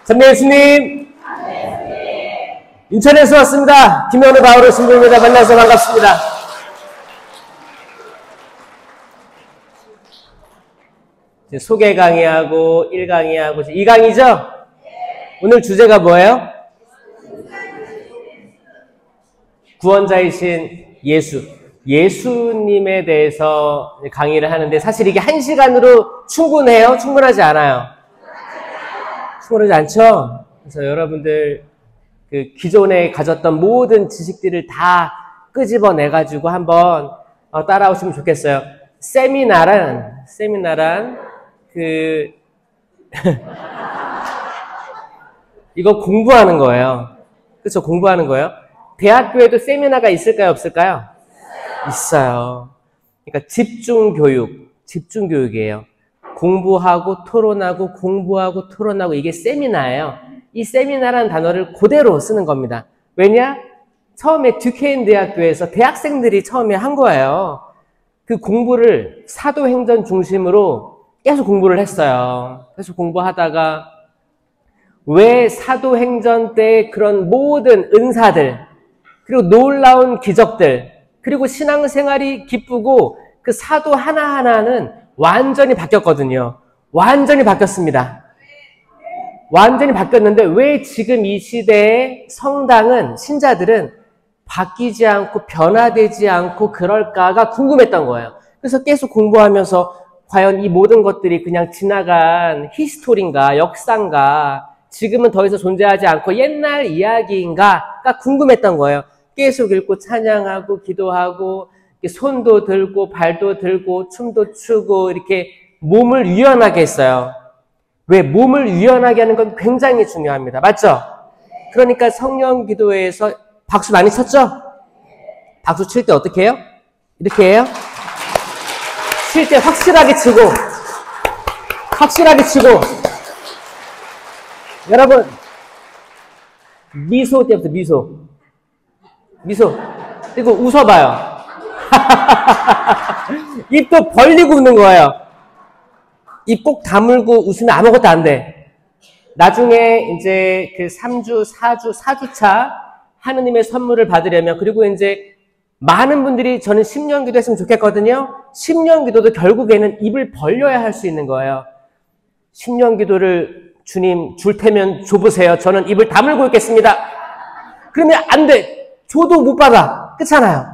찬미 예수님, 인천에서 왔습니다. 김현우 바오로 신부입니다. 만나서 반갑습니다. 소개 강의하고 1강의하고 2강이죠? 오늘 주제가 뭐예요? 구원자이신 예수님에 대해서 강의를 하는데 사실 이게 1시간으로 충분해요? 충분하지 않아요? 충분하지 않죠? 그래서 여러분들 그 기존에 가졌던 모든 지식들을 다 끄집어내가지고 한번 따라오시면 좋겠어요. 세미나란 이거 공부하는 거예요. 그렇죠? 공부하는 거예요. 대학교에도 세미나가 있을까요? 없을까요? 있어요. 그러니까 집중교육이에요. 공부하고 토론하고 공부하고 토론하고 이게 세미나예요. 이 세미나라는 단어를 그대로 쓰는 겁니다. 왜냐? 처음에 듀케인 대학교에서 대학생들이 처음에 한 거예요. 그 공부를 사도행전 중심으로 계속 공부를 했어요. 계속 공부하다가 왜 사도행전 때 그런 모든 은사들 그리고 놀라운 기적들 그리고 신앙생활이 기쁘고 그 사도 하나하나는 완전히 바뀌었거든요. 완전히 바뀌었습니다. 완전히 바뀌었는데 왜 지금 이 시대의 성당은 신자들은 바뀌지 않고 변화되지 않고 그럴까가 궁금했던 거예요. 그래서 계속 공부하면서 과연 이 모든 것들이 그냥 지나간 히스토리인가 역사인가 지금은 더 이상 존재하지 않고 옛날 이야기인가가 궁금했던 거예요. 계속 읽고 찬양하고 기도하고 손도 들고 발도 들고 춤도 추고 이렇게 몸을 유연하게 했어요. 왜? 몸을 유연하게 하는 건 굉장히 중요합니다. 맞죠? 그러니까 성령 기도회에서 박수 많이 쳤죠? 박수 칠 때 어떻게 해요? 이렇게 해요? 칠 때 확실하게 치고 여러분 미소 때부터 미소 그리고 웃어봐요. 입도 벌리고 웃는 거예요. 입 꼭 다물고 웃으면 아무것도 안 돼. 나중에 이제 그 3주, 4주차 하느님의 선물을 받으려면 그리고 이제 많은 분들이 저는 10년 기도 했으면 좋겠거든요. 10년 기도도 결국에는 입을 벌려야 할 수 있는 거예요. 10년 기도를 주님 줄 테면 줘보세요. 저는 입을 다물고 있겠습니다. 그러면 안 돼. 줘도 못 받아. 그렇잖아요.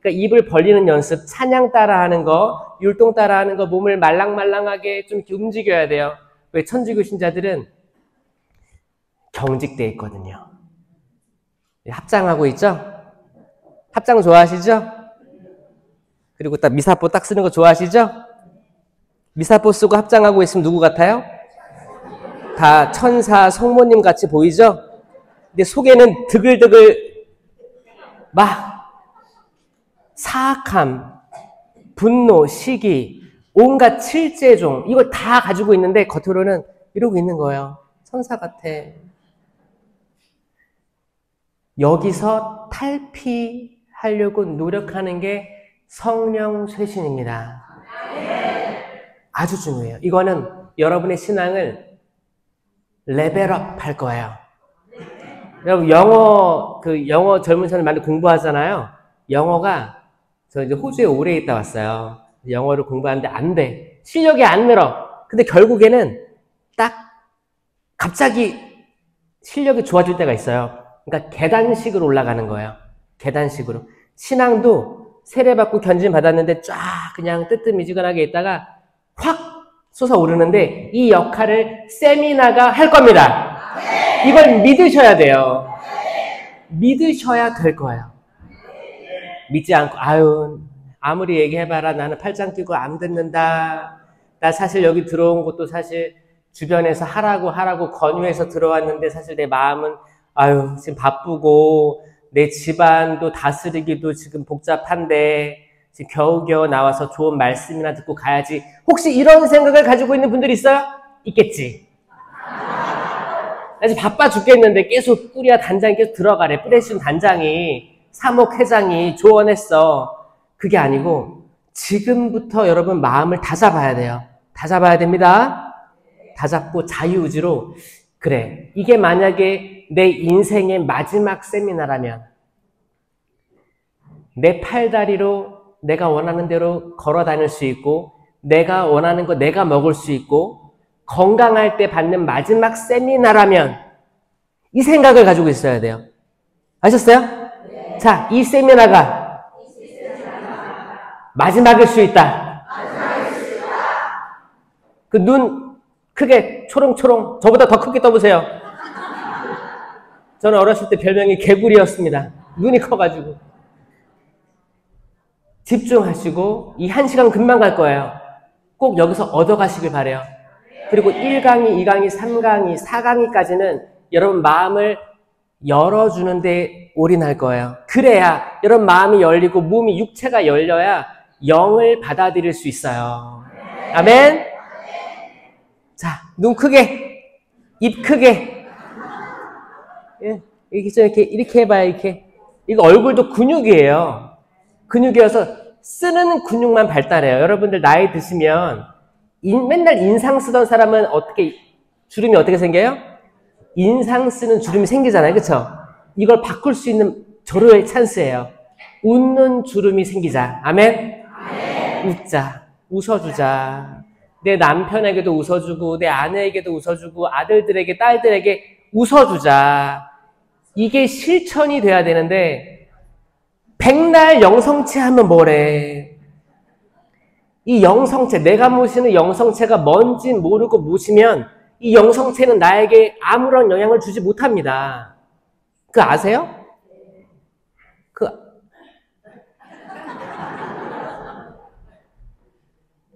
그러니까 입을 벌리는 연습, 찬양 따라하는 거, 율동 따라하는 거, 몸을 말랑말랑하게 좀 이렇게 움직여야 돼요. 왜? 천주교 신자들은 경직돼 있거든요. 합장하고 있죠? 합장 좋아하시죠? 그리고 딱 미사포 딱 쓰는 거 좋아하시죠? 미사포 쓰고 합장하고 있으면 누구 같아요? 다 천사, 성모님 같이 보이죠? 근데 속에는 드글드글 막 사악함, 분노, 시기, 온갖 칠제종 이걸 다 가지고 있는데 겉으로는 이러고 있는 거예요. 천사 같아. 여기서 탈피하려고 노력하는 게 성령 쇄신입니다. 아주 중요해요. 이거는 여러분의 신앙을 레벨업 할 거예요. 여러분 영어 젊은 사람들 많이 공부하잖아요. 영어가 저 이제 호주에 오래 있다 왔어요. 영어를 공부하는데 안 돼. 실력이 안 늘어. 근데 결국에는 딱 갑자기 실력이 좋아질 때가 있어요. 그러니까 계단식으로 올라가는 거예요. 계단식으로. 신앙도 세례받고 견진 받았는데 쫙 그냥 뜨뜻미지근하게 있다가 확 솟아오르는데 이 역할을 세미나가 할 겁니다. 이걸 믿으셔야 돼요. 믿으셔야 될 거예요. 믿지 않고 아무리 얘기해봐라 나는 팔짱 끼고 안 듣는다. 나 사실 여기 들어온 것도 사실 주변에서 하라고 권유해서 들어왔는데 사실 내 마음은 지금 바쁘고 내 집안도 다스리기도 지금 복잡한데 지금 겨우겨우 나와서 좋은 말씀이나 듣고 가야지. 혹시 이런 생각을 가지고 있는 분들 있어요? 있겠지. 나 지금 바빠 죽겠는데 계속 뿌리야 단장이 계속 들어가래. 뿌레신 단장이 사목회장이 조언했어. 그게 아니고 지금부터 여러분 마음을 다 잡아야 돼요. 다 잡아야 됩니다. 다 잡고 자유의지로 그래, 이게 만약에 내 인생의 마지막 세미나라면 내 팔다리로 내가 원하는 대로 걸어 다닐 수 있고 내가 원하는 거 내가 먹을 수 있고 건강할 때 받는 마지막 세미나라면 이 생각을 가지고 있어야 돼요. 아셨어요? 네. 자, 이 세미나가 마지막일 수 있다. 그 눈 크게 초롱초롱 저보다 더 크게 떠보세요. 저는 어렸을 때 별명이 개구리였습니다. 눈이 커가지고. 집중하시고 이 1시간 금방 갈 거예요. 꼭 여기서 얻어가시길 바래요. 그리고 1강의, 2강의, 3강의, 4강의까지는 여러분 마음을 열어주는 데 올인할 거예요. 그래야 여러분 마음이 열리고 몸이 육체가 열려야 영을 받아들일 수 있어요. 아멘? 자, 눈 크게, 입 크게. 예, 이렇게 해봐요, 이렇게. 이거 얼굴도 근육이에요. 근육이어서 쓰는 근육만 발달해요. 여러분들 나이 드시면 맨날 인상 쓰던 사람은 주름이 어떻게 생겨요? 인상 쓰는 주름이 생기잖아요. 그쵸? 이걸 바꿀 수 있는 절호의 찬스예요. 웃는 주름이 생기자. 아멘? 웃자. 웃어주자. 내 남편에게도 웃어주고 내 아내에게도 웃어주고 아들들에게 딸들에게 웃어주자. 이게 실천이 돼야 되는데 백날 영성체 하면 뭐래? 이 영성체, 내가 모시는 영성체가 뭔지 모르고 모시면 이 영성체는 나에게 아무런 영향을 주지 못합니다. 그거 아세요?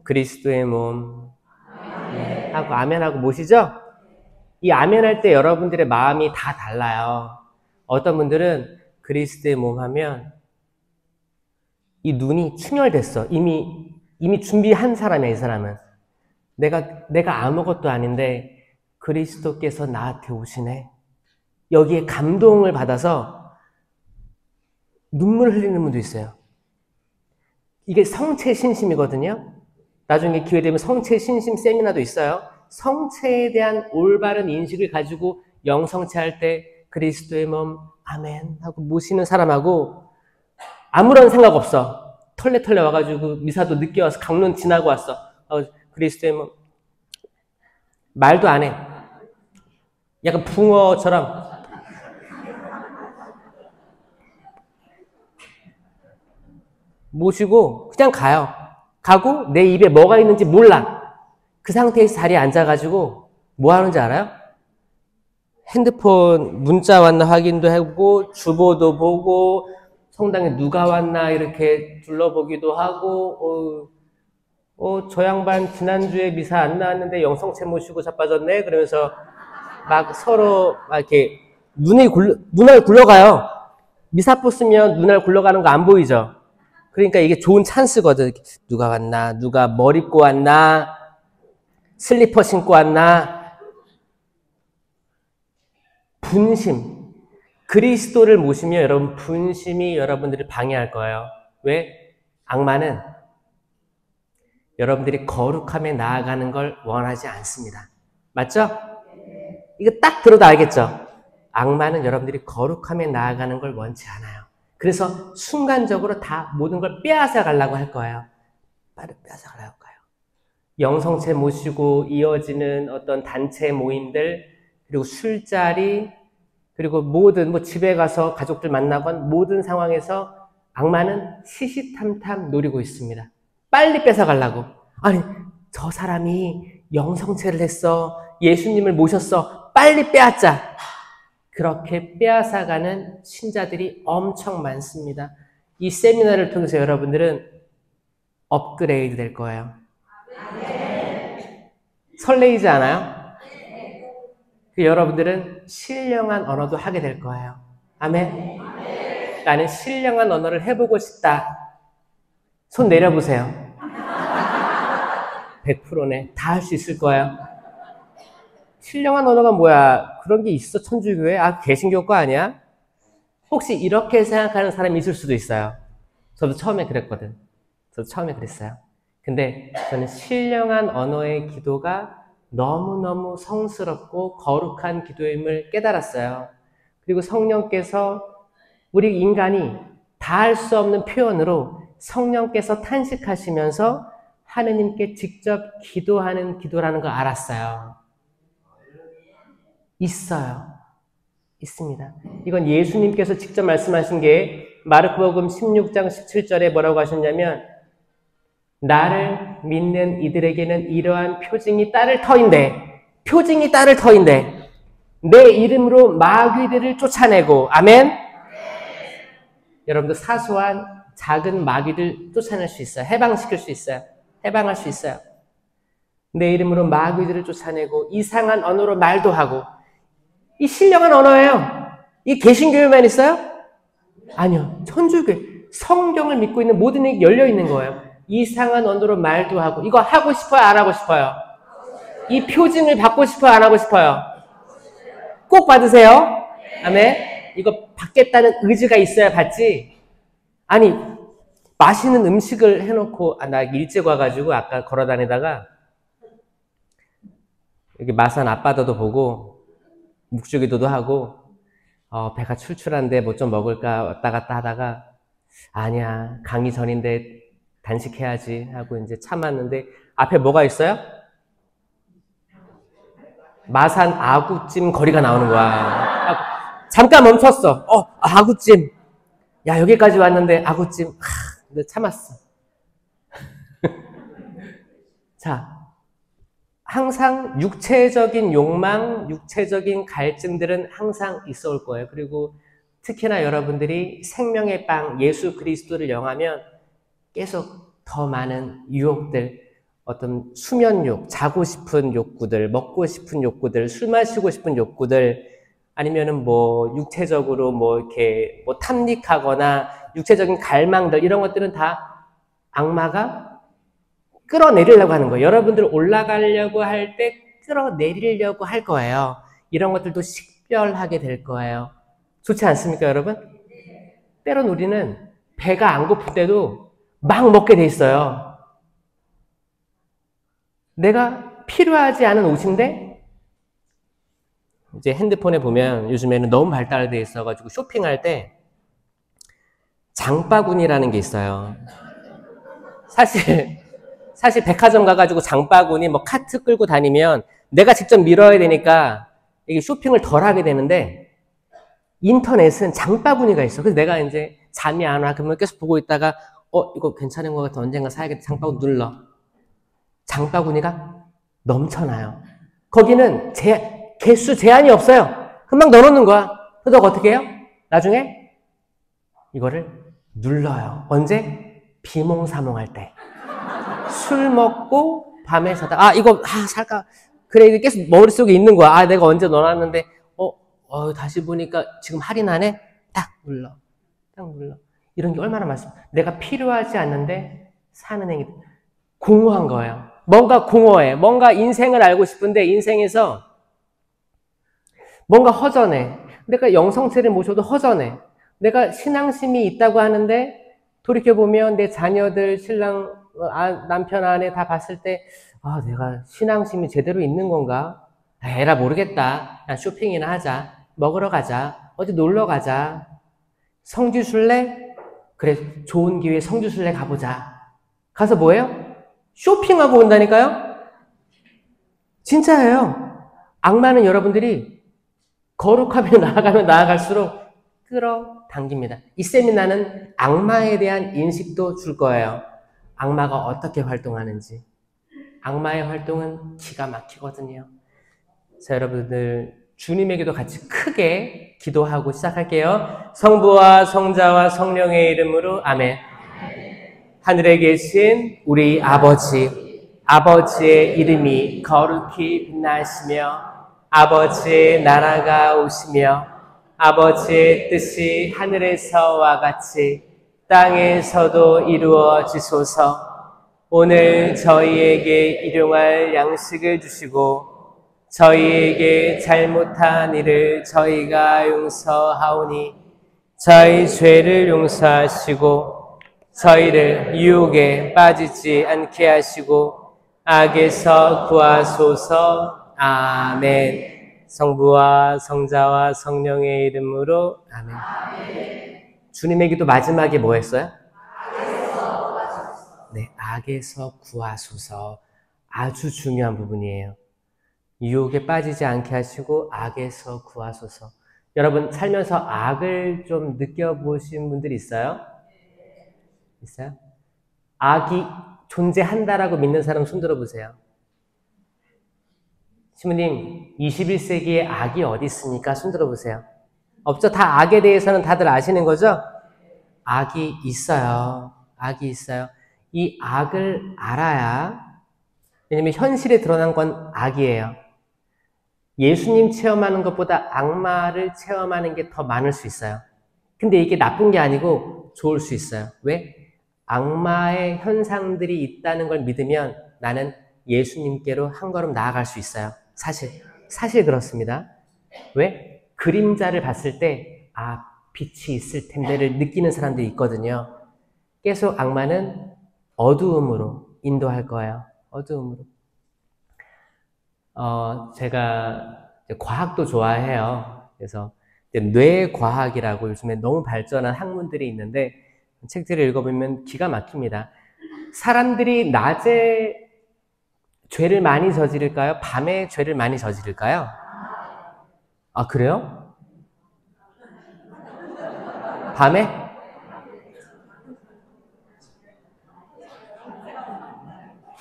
그리스도의 몸 하고 아멘하고 모시죠? 이 아멘할 때 여러분들의 마음이 다 달라요. 어떤 분들은 그리스도의 몸 하면 이 눈이 충혈됐어. 이미 준비한 사람이야, 이 사람은. 내가 아무것도 아닌데 그리스도께서 나한테 오시네. 여기에 감동을 받아서 눈물 흘리는 분도 있어요. 이게 성체신심이거든요. 나중에 기회되면 성체신심 세미나도 있어요. 성체에 대한 올바른 인식을 가지고 영성체 할 때 그리스도의 몸 아멘 하고 모시는 사람하고 아무런 생각 없어. 털레 와가지고 미사도 늦게 와서 강론 지나고 왔어. 그리스도의 몸 말도 안 해. 약간 붕어처럼 모시고 그냥 가요. 가고 내 입에 뭐가 있는지 몰라. 그 상태에서 자리에 앉아가지고 뭐 하는지 알아요? 핸드폰 문자 왔나 확인도 해보고 주보도 보고 성당에 누가 왔나 이렇게 둘러보기도 하고 저 양반 지난주에 미사 안 나왔는데 영성체 모시고 자빠졌네 그러면서 막 서로 막 이렇게 눈알 굴러가요. 미사포 쓰면 눈알 굴러가는 거 안 보이죠? 그러니까 이게 좋은 찬스거든. 누가 왔나, 누가 머리 입고 왔나, 슬리퍼 신고 왔나. 분심. 그리스도를 모시면 여러분 분심이 여러분들을 방해할 거예요. 왜? 악마는 여러분들이 거룩함에 나아가는 걸 원하지 않습니다. 맞죠? 이거 딱 들어도 알겠죠? 악마는 여러분들이 거룩함에 나아가는 걸 원치 않아요. 그래서 순간적으로 다 모든 걸 빼앗아 가려고 할 거예요. 빼앗아 가려고 할 거예요. 영성체 모시고 이어지는 어떤 단체 모임들, 그리고 술자리, 그리고 모든 집에 가서 가족들 만나건 모든 상황에서 악마는 시시탐탐 노리고 있습니다. 빨리 뺏어 가려고. 아니, 저 사람이 영성체를 했어. 예수님을 모셨어. 빨리 빼앗자. 그렇게 빼앗아가는 신자들이 엄청 많습니다. 이 세미나를 통해서 여러분들은 업그레이드 될 거예요. 설레이지 않아요? 여러분들은 신령한 언어도 하게 될 거예요. 아멘. 나는 신령한 언어를 해보고 싶다. 손 내려보세요. 100%네. 다 할 수 있을 거예요. 신령한 언어가 뭐야? 그런 게 있어, 천주교에? 개신교 거 아니야? 혹시 이렇게 생각하는 사람이 있을 수도 있어요. 저도 처음에 그랬거든. 저도 처음에 그랬어요. 근데 저는 신령한 언어의 기도가 너무너무 성스럽고 거룩한 기도임을 깨달았어요. 그리고 성령께서 우리 인간이 다 할 수 없는 표현으로 성령께서 탄식하시면서 하느님께 직접 기도하는 기도라는 걸 알았어요. 있어요. 있습니다. 이건 예수님께서 직접 말씀하신 게 마르코복음 16장 17절에 뭐라고 하셨냐면 나를 믿는 이들에게는 이러한 표징이 따를 터인데 내 이름으로 마귀들을 쫓아내고 아멘? 여러분들 사소한 작은 마귀들 쫓아낼 수 있어요. 해방시킬 수 있어요. 해방할 수 있어요. 내 이름으로 마귀들을 쫓아내고 이상한 언어로 말도 하고 이 신령한 언어예요. 이 개신교회만 있어요? 아니요. 천주교회 성경을 믿고 있는 모든 이에게 열려있는 거예요. 이상한 언어로 말도 하고 이거 하고 싶어요? 안 하고 싶어요? 이 표징을 받고 싶어요? 안 하고 싶어요? 꼭 받으세요. 아멘. 이거 받겠다는 의지가 있어야 받지. 아니 맛있는 음식을 해놓고 나 일찍 와가지고 아까 걸어다니다가 여기 마산 앞바다도 보고 묵주기도도 하고 배가 출출한데 뭐 좀 먹을까 왔다 갔다 하다가 아니야 강의 전인데 단식해야지 하고 이제 참았는데 앞에 뭐가 있어요? 마산 아구찜 거리가 나오는 거야. 잠깐 멈췄어. 아구찜. 야 여기까지 왔는데 아구찜. 근데 참았어. 자. 항상 육체적인 욕망, 육체적인 갈증들은 항상 있어 올 거예요. 그리고 특히나 여러분들이 생명의 빵, 예수 그리스도를 영하면 계속 더 많은 유혹들, 어떤 수면욕, 자고 싶은 욕구들, 먹고 싶은 욕구들, 술 마시고 싶은 욕구들, 아니면은 뭐 육체적으로 뭐 이렇게 뭐 탐닉하거나 육체적인 갈망들, 이런 것들은 다 악마가 끌어내리려고 하는 거예요. 여러분들 올라가려고 할 때 끌어내리려고 할 거예요. 이런 것들도 식별하게 될 거예요. 좋지 않습니까, 여러분? 때론 우리는 배가 안 고플 때도 막 먹게 돼 있어요. 내가 필요하지 않은 옷인데 이제 핸드폰에 보면 요즘에는 너무 발달되어 있어가지고 쇼핑할 때 장바구니라는 게 있어요. 사실 백화점 가가지고 장바구니 뭐 카트 끌고 다니면 내가 직접 밀어야 되니까 이게 쇼핑을 덜 하게 되는데 인터넷은 장바구니가 있어. 그래서 내가 이제 잠이 안 와. 그러면 계속 보고 있다가 이거 괜찮은 것 같아. 언젠가 사야겠다. 장바구니 눌러. 장바구니가 넘쳐나요. 거기는 개수 제한이 없어요. 금방 넣어놓는 거야. 그래서 어떻게 해요? 나중에 이거를 눌러요. 언제? 비몽사몽할 때. 술 먹고 밤에 자다 이거 살까? 그래 이게 계속 머릿속에 있는 거야. 내가 언제 넣어놨는데 다시 보니까 지금 할인하네? 딱 눌러. 이런 게 얼마나 많습니까? 내가 필요하지 않는데 사는 행위. 공허한 거예요. 뭔가 공허해. 뭔가 인생을 알고 싶은데 인생에서 뭔가 허전해. 내가 영성체를 모셔도 허전해. 내가 신앙심이 있다고 하는데 돌이켜보면 내 자녀들, 신랑, 남편, 아내 다 봤을 때 내가 신앙심이 제대로 있는 건가? 에라 모르겠다. 난 쇼핑이나 하자. 먹으러 가자. 어디 놀러 가자. 성주 순례? 그래 좋은 기회에 성주 순례 가보자. 가서 뭐예요? 쇼핑하고 온다니까요? 진짜예요. 악마는 여러분들이 거룩하면 나아가면 나아갈수록 끌어당깁니다. 이 세미나는 악마에 대한 인식도 줄 거예요. 악마가 어떻게 활동하는지. 악마의 활동은 기가 막히거든요. 자, 여러분들 주님에게도 같이 크게 기도하고 시작할게요. 성부와 성자와 성령의 이름으로 아멘. 하늘에 계신 우리 아버지의 이름이 거룩히 빛나시며 아버지의 나라가 오시며 아버지의 뜻이 하늘에서와 같이 땅에서도 이루어지소서. 오늘 저희에게 일용할 양식을 주시고 저희에게 잘못한 일을 저희가 용서하오니 저희 죄를 용서하시고 저희를 유혹에 빠지지 않게 하시고 악에서 구하소서. 아멘. 성부와 성자와 성령의 이름으로 아멘. 주님의 기도 마지막에 뭐 했어요? 네, 악에서 구하소서. 아주 중요한 부분이에요. 유혹에 빠지지 않게 하시고 악에서 구하소서. 여러분 살면서 악을 좀 느껴보신 분들 있어요? 있어요? 악이 존재한다라고 믿는 사람 손 들어보세요. 신부님, 21세기에 악이 어디 있습니까? 손 들어보세요. 없죠? 다 악에 대해서는 다들 아시는 거죠? 악이 있어요. 악이 있어요. 이 악을 알아야, 왜냐면 현실에 드러난 건 악이에요. 예수님 체험하는 것보다 악마를 체험하는 게 더 많을 수 있어요. 근데 이게 나쁜 게 아니고 좋을 수 있어요. 왜? 악마의 현상들이 있다는 걸 믿으면 나는 예수님께로 한 걸음 나아갈 수 있어요. 사실 그렇습니다. 왜? 그림자를 봤을 때 빛이 있을 텐데를 느끼는 사람들이 있거든요. 계속 악마는 어두움으로 인도할 거예요. 어두움으로. 제가 과학도 좋아해요. 그래서 뇌과학이라고 요즘에 너무 발전한 학문들이 있는데 책들을 읽어보면 기가 막힙니다. 사람들이 낮에 죄를 많이 저지를까요? 밤에 죄를 많이 저지를까요? 아, 그래요? 밤에?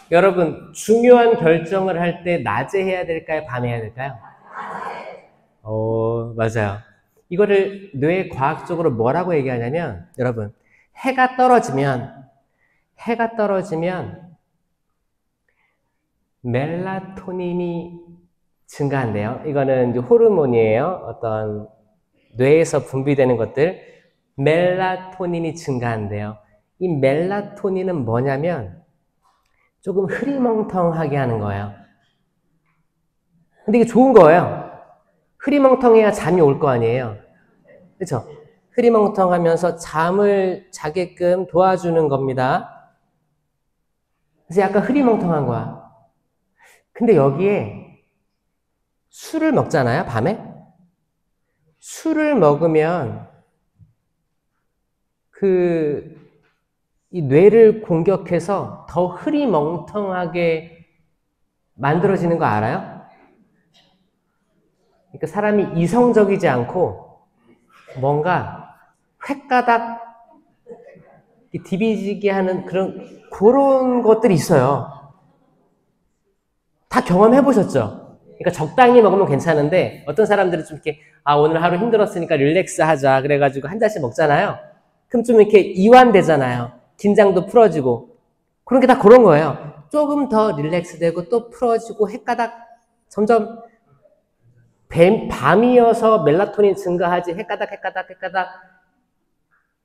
여러분, 중요한 결정을 할 때 낮에 해야 될까요? 밤에 해야 될까요? 맞아요. 이거를 뇌과학적으로 뭐라고 얘기하냐면, 여러분, 해가 떨어지면 멜라토닌이 증가한대요. 이거는 이제 호르몬이에요. 어떤 뇌에서 분비되는 것들. 멜라토닌이 증가한대요. 이 멜라토닌은 뭐냐면 조금 흐리멍텅하게 하는 거예요. 근데 이게 좋은 거예요. 흐리멍텅해야 잠이 올 거 아니에요. 그렇죠? 흐리멍텅하면서 잠을 자게끔 도와주는 겁니다. 그래서 약간 흐리멍텅한 거야. 근데 여기에 술을 먹잖아요, 밤에? 술을 먹으면 이 뇌를 공격해서 더 흐리멍텅하게 만들어지는 거 알아요? 그러니까 사람이 이성적이지 않고 뭔가 횟가닥 디비지게 하는 그런 것들이 있어요. 다 경험해 보셨죠? 그러니까 적당히 먹으면 괜찮은데 어떤 사람들은 좀 이렇게 오늘 하루 힘들었으니까 릴렉스 하자 그래가지고 한 잔씩 먹잖아요. 그럼 좀 이렇게 이완되잖아요. 긴장도 풀어지고 그런 게 다 그런 거예요. 조금 더 릴렉스 되고 또 풀어지고 헷가닥 점점 밤이어서 멜라토닌 증가하지 헷가닥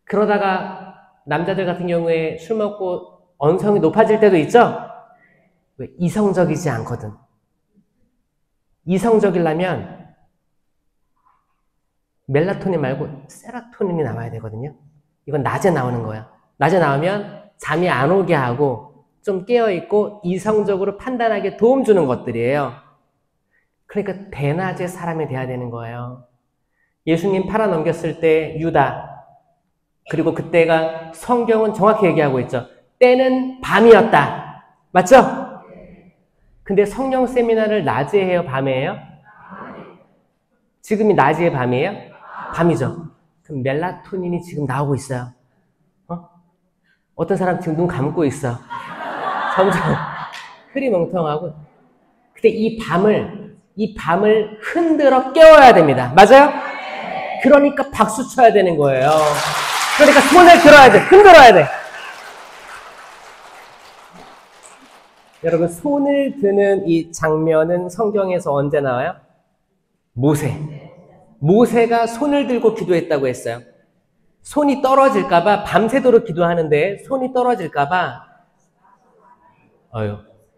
그러다가 남자들 같은 경우에 술 먹고 언성이 높아질 때도 있죠? 왜? 이성적이지 않거든. 이성적이려면 멜라토닌 말고 세로토닌이 나와야 되거든요. 이건 낮에 나오는 거야. 낮에 나오면 잠이 안 오게 하고 좀 깨어있고 이성적으로 판단하게 도움 주는 것들이에요. 그러니까 대낮에 사람이 돼야 되는 거예요. 예수님 팔아넘겼을 때 유다, 그리고 그때가 성경은 정확히 얘기하고 있죠. 때는 밤이었다. 맞죠? 근데 성령 세미나를 낮에 해요? 밤에 해요? 지금이 낮이에요? 밤이에요? 밤이죠. 그럼 멜라토닌이 지금 나오고 있어요. 어떤 사람 지금 눈 감고 있어. 점점 흐리멍텅하고. 근데 이 밤을 흔들어 깨워야 됩니다. 맞아요? 그러니까 박수 쳐야 되는 거예요. 그러니까 손을 들어야 돼. 흔들어야 돼. 여러분, 손을 드는 이 장면은 성경에서 언제 나와요? 모세가 손을 들고 기도했다고 했어요. 손이 떨어질까봐 밤새도록 기도하는데 손이 떨어질까봐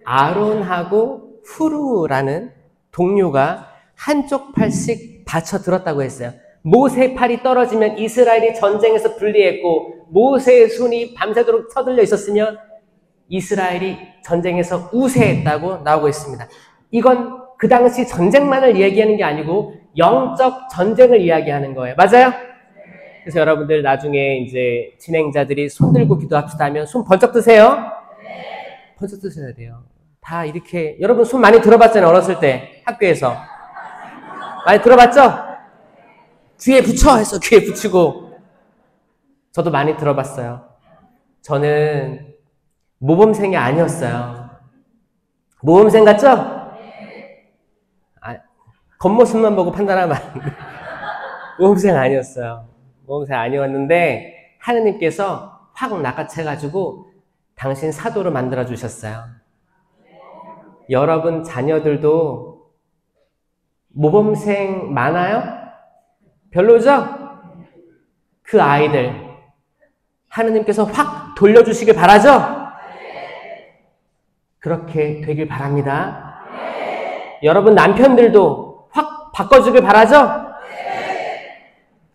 아론하고 후르라는 동료가 한쪽 팔씩 받쳐 들었다고 했어요. 모세 팔이 떨어지면 이스라엘이 전쟁에서 불리했고 모세의 손이 밤새도록 서들려 있었으면 이스라엘이 전쟁에서 우세했다고 나오고 있습니다. 이건 그 당시 전쟁만을 이야기하는 게 아니고 영적 전쟁을 이야기하는 거예요. 맞아요? 그래서 여러분들 나중에 이제 진행자들이 손 들고 기도합시다 하면 손 번쩍 드세요. 번쩍 드셔야 돼요. 다 이렇게 여러분 손 많이 들어봤잖아요. 어렸을 때 학교에서 많이 들어봤죠? 귀에 붙여 해서 귀에 붙이고 저도 많이 들어봤어요. 저는 모범생이 아니었어요. 모범생 같죠? 겉모습만 보고 판단하면 안 돼. 모범생 아니었어요. 모범생 아니었는데 하느님께서 확 낚아채가지고 당신 사도로 만들어 주셨어요. 여러분 자녀들도 모범생 많아요? 별로죠? 그 아이들 하느님께서 확 돌려주시길 바라죠? 그렇게 되길 바랍니다. 여러분 남편들도 확 바꿔주길 바라죠?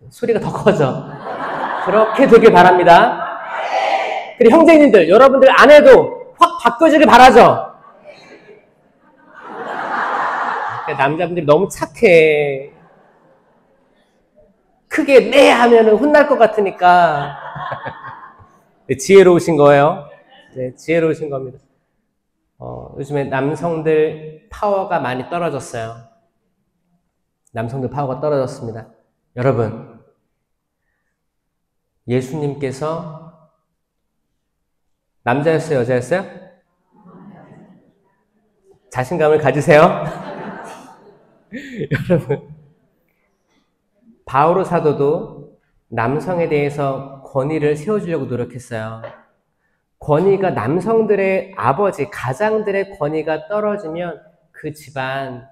소리가 더 커져. 그렇게 되길 바랍니다. 그리고 형제님들, 여러분들 아내도 확 바꿔주길 바라죠? 남자분들이 너무 착해. 크게 네 하면은 혼날 것 같으니까. 네, 지혜로우신 거예요. 네, 지혜로우신 겁니다. 요즘에 남성들 파워가 많이 떨어졌어요. 남성들 파워가 떨어졌습니다. 여러분, 예수님께서 남자였어요, 여자였어요? 자신감을 가지세요. 여러분, 바오로 사도도 남성에 대해서 권위를 세워주려고 노력했어요. 권위가 남성들의 아버지, 가장들의 권위가 떨어지면 그 집안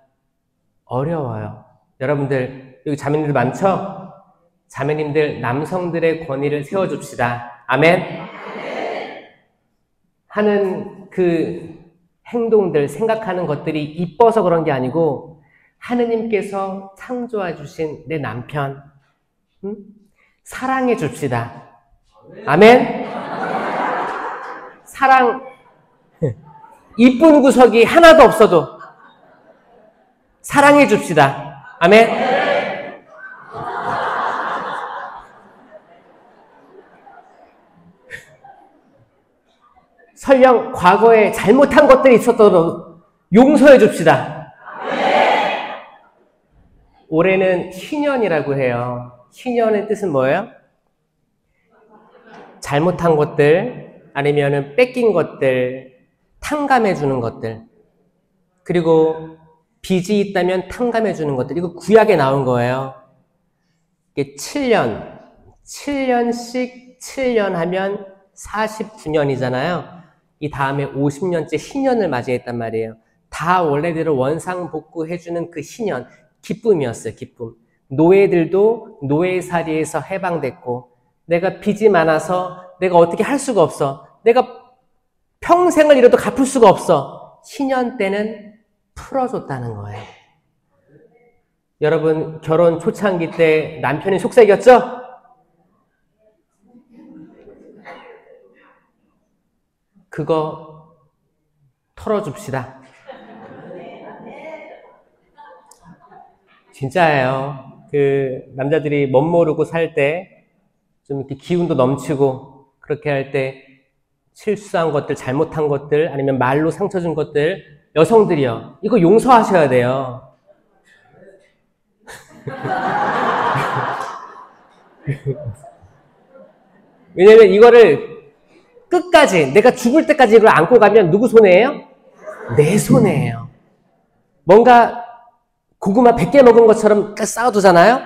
어려워요. 여러분들, 여기 자매님들 많죠? 자매님들, 남성들의 권위를 세워줍시다. 아멘? 하는 그 행동들, 생각하는 것들이 이뻐서 그런 게 아니고 하느님께서 창조해 주신 내 남편 사랑해 줍시다. 아멘? 사랑 이쁜 구석이 하나도 없어도 사랑해 줍시다. 아멘? 설령 과거에 잘못한 것들이 있었더라도 용서해 줍시다. 올해는 희년이라고 해요. 희년의 뜻은 뭐예요? 잘못한 것들, 아니면은 뺏긴 것들, 탕감해 주는 것들, 그리고 빚이 있다면 탕감해 주는 것들. 이거 구약에 나온 거예요. 이게 7년씩 7년 하면 49년이잖아요. 이 다음에 50년째 희년을 맞이했단 말이에요. 다 원래대로 원상복구해주는 그 희년, 기쁨이었어요. 기쁨. 노예들도 노예살이에서 해방됐고, 내가 빚이 많아서 내가 어떻게 할 수가 없어. 내가 평생을 이뤄도 갚을 수가 없어. 희년 때는 풀어줬다는 거예요. 여러분, 결혼 초창기 때 남편이 속삭였죠? 그거 털어줍시다. 진짜예요. 그 남자들이 멋 모르고 살 때 좀 이렇게 기운도 넘치고 그렇게 할 때 실수한 것들, 잘못한 것들, 아니면 말로 상처 준 것들, 여성들이요. 이거 용서하셔야 돼요. 왜냐면 이거를 끝까지, 내가 죽을 때까지 이걸 안고 가면 누구 손해예요? 내 손해예요. 뭔가 고구마 100개 먹은 것처럼 쌓아두잖아요?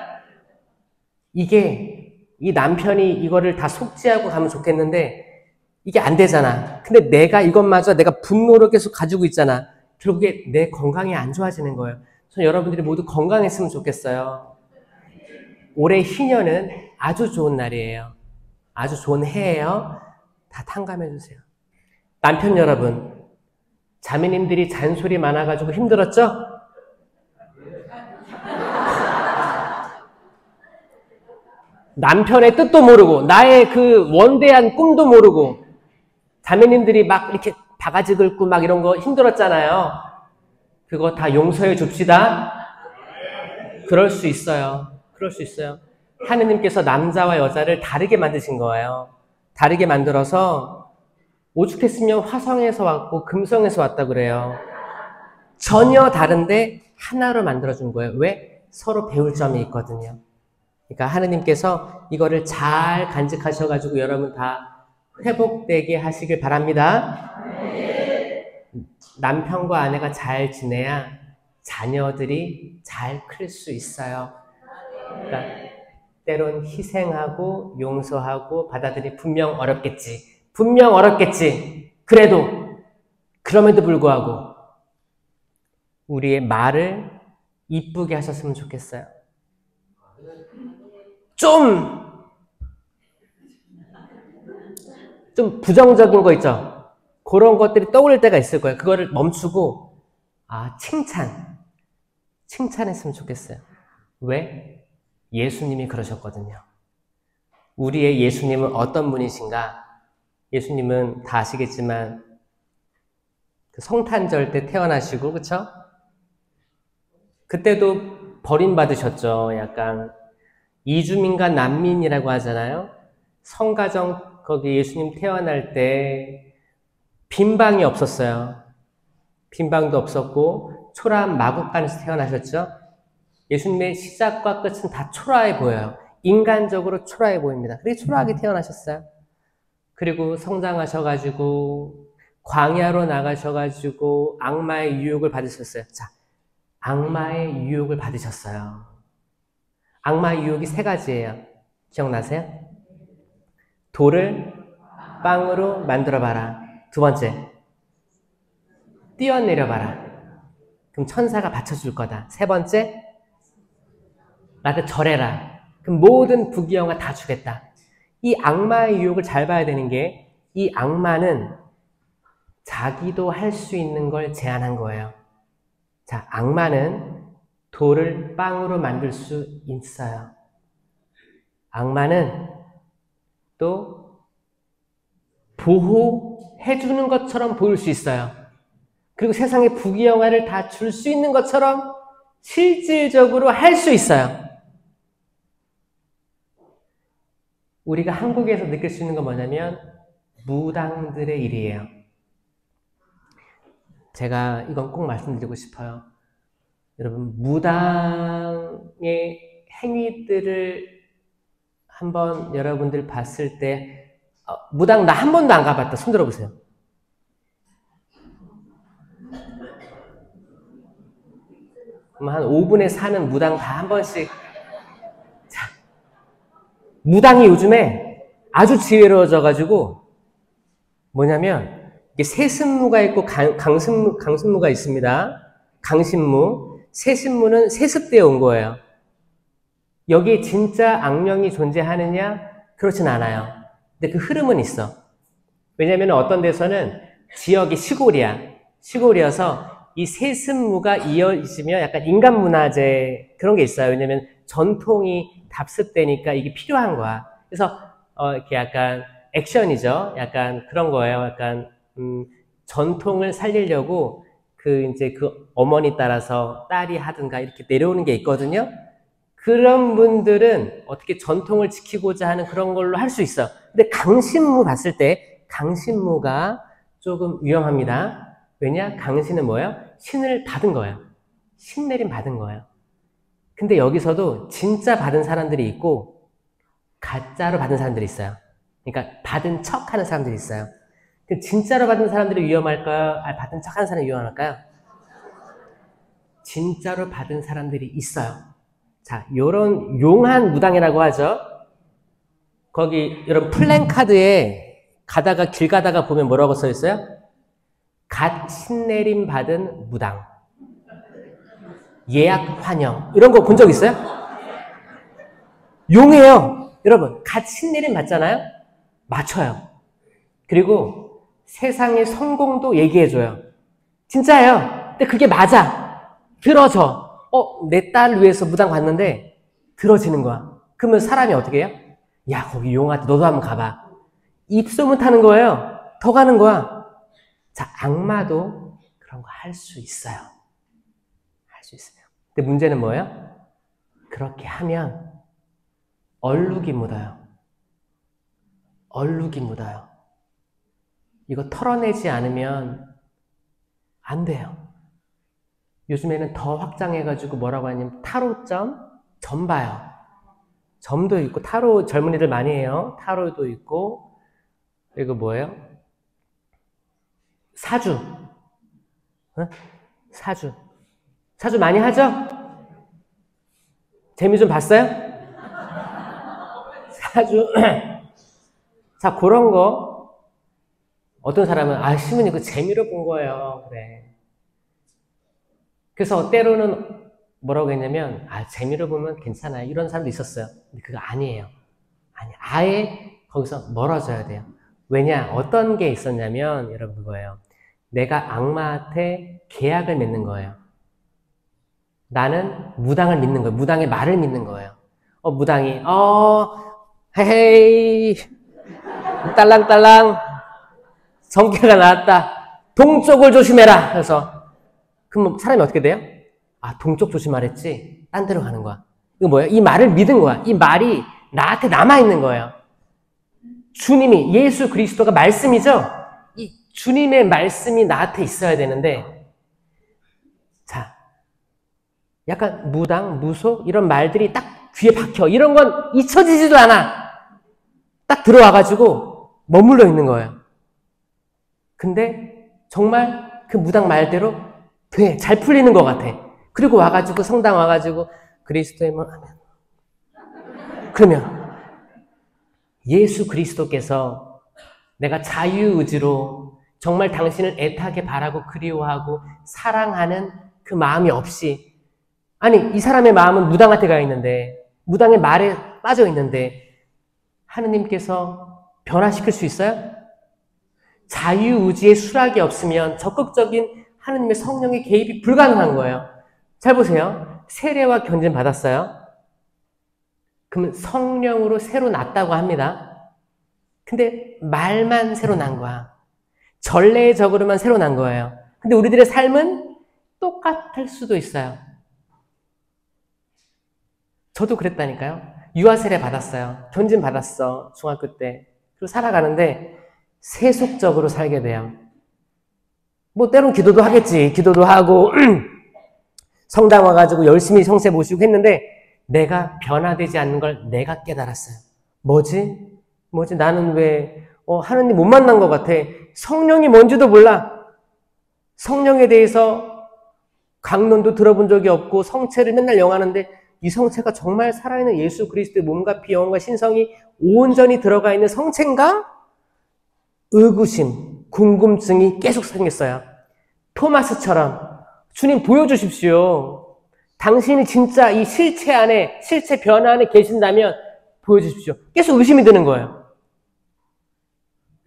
이게, 이 남편이 이거를 다 속지하고 가면 좋겠는데, 이게 안 되잖아. 근데 내가 이것마저 내가 분노를 계속 가지고 있잖아. 결국에 내 건강이 안 좋아지는 거예요. 저는 여러분들이 모두 건강했으면 좋겠어요. 올해 희년은 아주 좋은 날이에요. 아주 좋은 해예요. 다 탕감해 주세요. 남편 여러분, 자매님들이 잔소리 많아가지고 힘들었죠? 남편의 뜻도 모르고 나의 그 원대한 꿈도 모르고 자매님들이 막 이렇게 바가지 긁고 막 이런 거 힘들었잖아요. 그거 다 용서해 줍시다. 그럴 수 있어요. 그럴 수 있어요. 하느님께서 남자와 여자를 다르게 만드신 거예요. 다르게 만들어서 오죽했으면 화성에서 왔고 금성에서 왔다 그래요. 전혀 다른데 하나로 만들어준 거예요. 왜? 서로 배울 점이 있거든요. 그러니까 하느님께서 이거를 잘 간직하셔가지고 여러분 다 회복되게 하시길 바랍니다. 남편과 아내가 잘 지내야 자녀들이 잘 클 수 있어요. 그러니까 때론 희생하고 용서하고 받아들이 분명 어렵겠지. 분명 어렵겠지. 그럼에도 불구하고 우리의 말을 이쁘게 하셨으면 좋겠어요. 좀 부정적인 거 있죠? 그런 것들이 떠오를 때가 있을 거예요. 그거를 멈추고, 칭찬했으면 좋겠어요. 왜? 예수님이 그러셨거든요. 우리의 예수님은 어떤 분이신가? 예수님은 다 아시겠지만, 그 성탄절 때 태어나시고, 그쵸? 그때도 버림받으셨죠. 약간, 이주민과 난민이라고 하잖아요. 성가정, 거기 예수님 태어날 때, 빈방이 없었어요. 빈방도 없었고, 초라한 마국간에서 태어나셨죠? 예수님의 시작과 끝은 다 초라해 보여요. 인간적으로 초라해 보입니다. 그렇게 초라하게 태어나셨어요. 그리고 성장하셔가지고, 광야로 나가셔가지고, 악마의 유혹을 받으셨어요. 자, 악마의 유혹을 받으셨어요. 악마의 유혹이 3가지예요. 기억나세요? 돌을 빵으로 만들어봐라. 2번째, 뛰어내려봐라. 그럼 천사가 받쳐줄 거다. 3번째, 나한테 절해라. 그럼 모든 부귀영화 다 주겠다. 이 악마의 유혹을 잘 봐야 되는 게, 이 악마는 자기도 할 수 있는 걸 제안한 거예요. 자, 악마는 돌을 빵으로 만들 수 있어요. 악마는 또 보호해주는 것처럼 보일 수 있어요. 그리고 세상에 부귀영화를 다 줄 수 있는 것처럼 실질적으로 할 수 있어요. 우리가 한국에서 느낄 수 있는 건 뭐냐면 무당들의 일이에요. 제가 이건 꼭 말씀드리고 싶어요. 여러분, 무당의 행위들을 한번 여러분들 봤을 때, 무당 나 한 번도 안 가봤다. 손 들어보세요. 그럼 한 5분에 사는 무당 다 한 번씩. 자, 무당이 요즘에 아주 지혜로워져가지고, 뭐냐면, 이게 세습무가 있고 강신무가 있습니다. 강신무. 세습무는 세습되어 온 거예요. 여기에 진짜 악령이 존재하느냐? 그렇진 않아요. 근데 그 흐름은 있어. 왜냐면 어떤 데서는 지역이 시골이어서 이 세습무가 이어지면 약간 인간문화재 그런 게 있어요. 왜냐면 전통이 답습되니까 이게 필요한 거야. 그래서 이렇게 약간 액션이죠. 약간 그런 거예요. 약간 전통을 살리려고 이제 그 어머니 따라서 딸이 하든가 이렇게 내려오는 게 있거든요. 그런 분들은 어떻게 전통을 지키고자 하는 그런 걸로 할 수 있어. 근데 강신무 봤을 때 강신무가 조금 위험합니다. 왜냐? 강신은 뭐예요? 신을 받은 거예요. 신내림 받은 거예요. 근데 여기서도 진짜 받은 사람들이 있고 가짜로 받은 사람들이 있어요. 그러니까 받은 척 하는 사람들이 있어요. 진짜로 받은 사람들이 위험할까요? 받은 척 하는 사람이 위험할까요? 진짜로 받은 사람들이 있어요. 자, 요런 용한 무당이라고 하죠. 거기 여러분 플랜카드에 길 가다가 보면 뭐라고 써 있어요? 갓 신내림 받은 무당. 예약 환영. 이런 거 본 적 있어요? 용해요. 여러분, 갓 신내림 받잖아요? 맞춰요. 그리고 세상의 성공도 얘기해줘요. 진짜예요. 근데 그게 맞아. 들어져. 내 딸을 위해서 무당 갔는데 들어지는 거야. 그러면 사람이 어떻게 해요? 야, 거기 용한테 너도 한번 가봐. 입소문 타는 거예요. 더 가는 거야. 자, 악마도 그런 거 할 수 있어요. 할 수 있어요. 근데 문제는 뭐예요? 그렇게 하면 얼룩이 묻어요. 얼룩이 묻어요. 이거 털어내지 않으면 안 돼요. 요즘에는 더 확장해가지고 뭐라고 하냐면 타로점, 점 봐요. 점도 있고, 타로 젊은이들 많이 해요. 타로도 있고, 그리고 뭐예요? 사주. 어? 사주. 사주 많이 하죠? 재미 좀 봤어요? 사주. 자, 그런 거. 어떤 사람은, 아, 신문이 그 재미로 본 거예요. 그래. 그래서 때로는 뭐라고 했냐면, 아, 재미로 보면 괜찮아요. 이런 사람도 있었어요. 근데 그거 아니에요. 아니, 아예 거기서 멀어져야 돼요. 왜냐? 어떤 게 있었냐면, 여러분 그거예요. 내가 악마한테 계약을 맺는 거예요. 나는 무당을 믿는 거예요. 무당의 말을 믿는 거예요. 무당이, 헤헤이, 딸랑딸랑, 성캐가 나왔다. 동쪽을 조심해라. 그래서, 그럼 사람이 어떻게 돼요? 아, 동쪽 조심하랬지? 딴 데로 가는 거야. 이거 뭐예요? 이 말을 믿은 거야. 이 말이 나한테 남아있는 거예요. 주님이, 예수 그리스도가 말씀이죠? 이 주님의 말씀이 나한테 있어야 되는데, 자, 약간 무당, 무속, 이런 말들이 딱 귀에 박혀. 이런 건 잊혀지지도 않아. 딱 들어와가지고 머물러 있는 거예요. 근데 정말 그 무당 말대로 돼. 잘 풀리는 것 같아. 그리고 와가지고 성당 와가지고 그리스도의 뭐 하면 그러면 예수 그리스도께서 내가 자유의지로 정말 당신을 애타게 바라고 그리워하고 사랑하는 그 마음이 없이, 아니 이 사람의 마음은 무당한테 가 있는데, 무당의 말에 빠져 있는데 하느님께서 변화시킬 수 있어요? 자유의지의 수락이 없으면 적극적인 하느님의 성령의 개입이 불가능한 거예요. 잘 보세요. 세례와 견진 받았어요. 그러면 성령으로 새로 났다고 합니다. 근데 말만 새로 난 거야. 전례적으로만 새로 난 거예요. 근데 우리들의 삶은 똑같을 수도 있어요. 저도 그랬다니까요. 유아세례 받았어요. 견진 받았어. 중학교 때. 그리고 살아가는데 세속적으로 살게 돼요. 뭐 때론 기도도 하겠지. 기도도 하고 성당 와가지고 열심히 성세 모시고 했는데 내가 변화되지 않는 걸 내가 깨달았어요. 뭐지? 나는 왜 하느님 못 만난 것 같아. 성령이 뭔지도 몰라. 성령에 대해서 강론도 들어본 적이 없고 성체를 맨날 영하는데 이 성체가 정말 살아있는 예수 그리스도의 몸과 피, 영혼과 신성이 온전히 들어가 있는 성체인가? 의구심, 궁금증이 계속 생겼어요. 토마스처럼 주님 보여주십시오. 당신이 진짜 이 실체 안에, 실체 변화 안에 계신다면 보여주십시오. 계속 의심이 드는 거예요.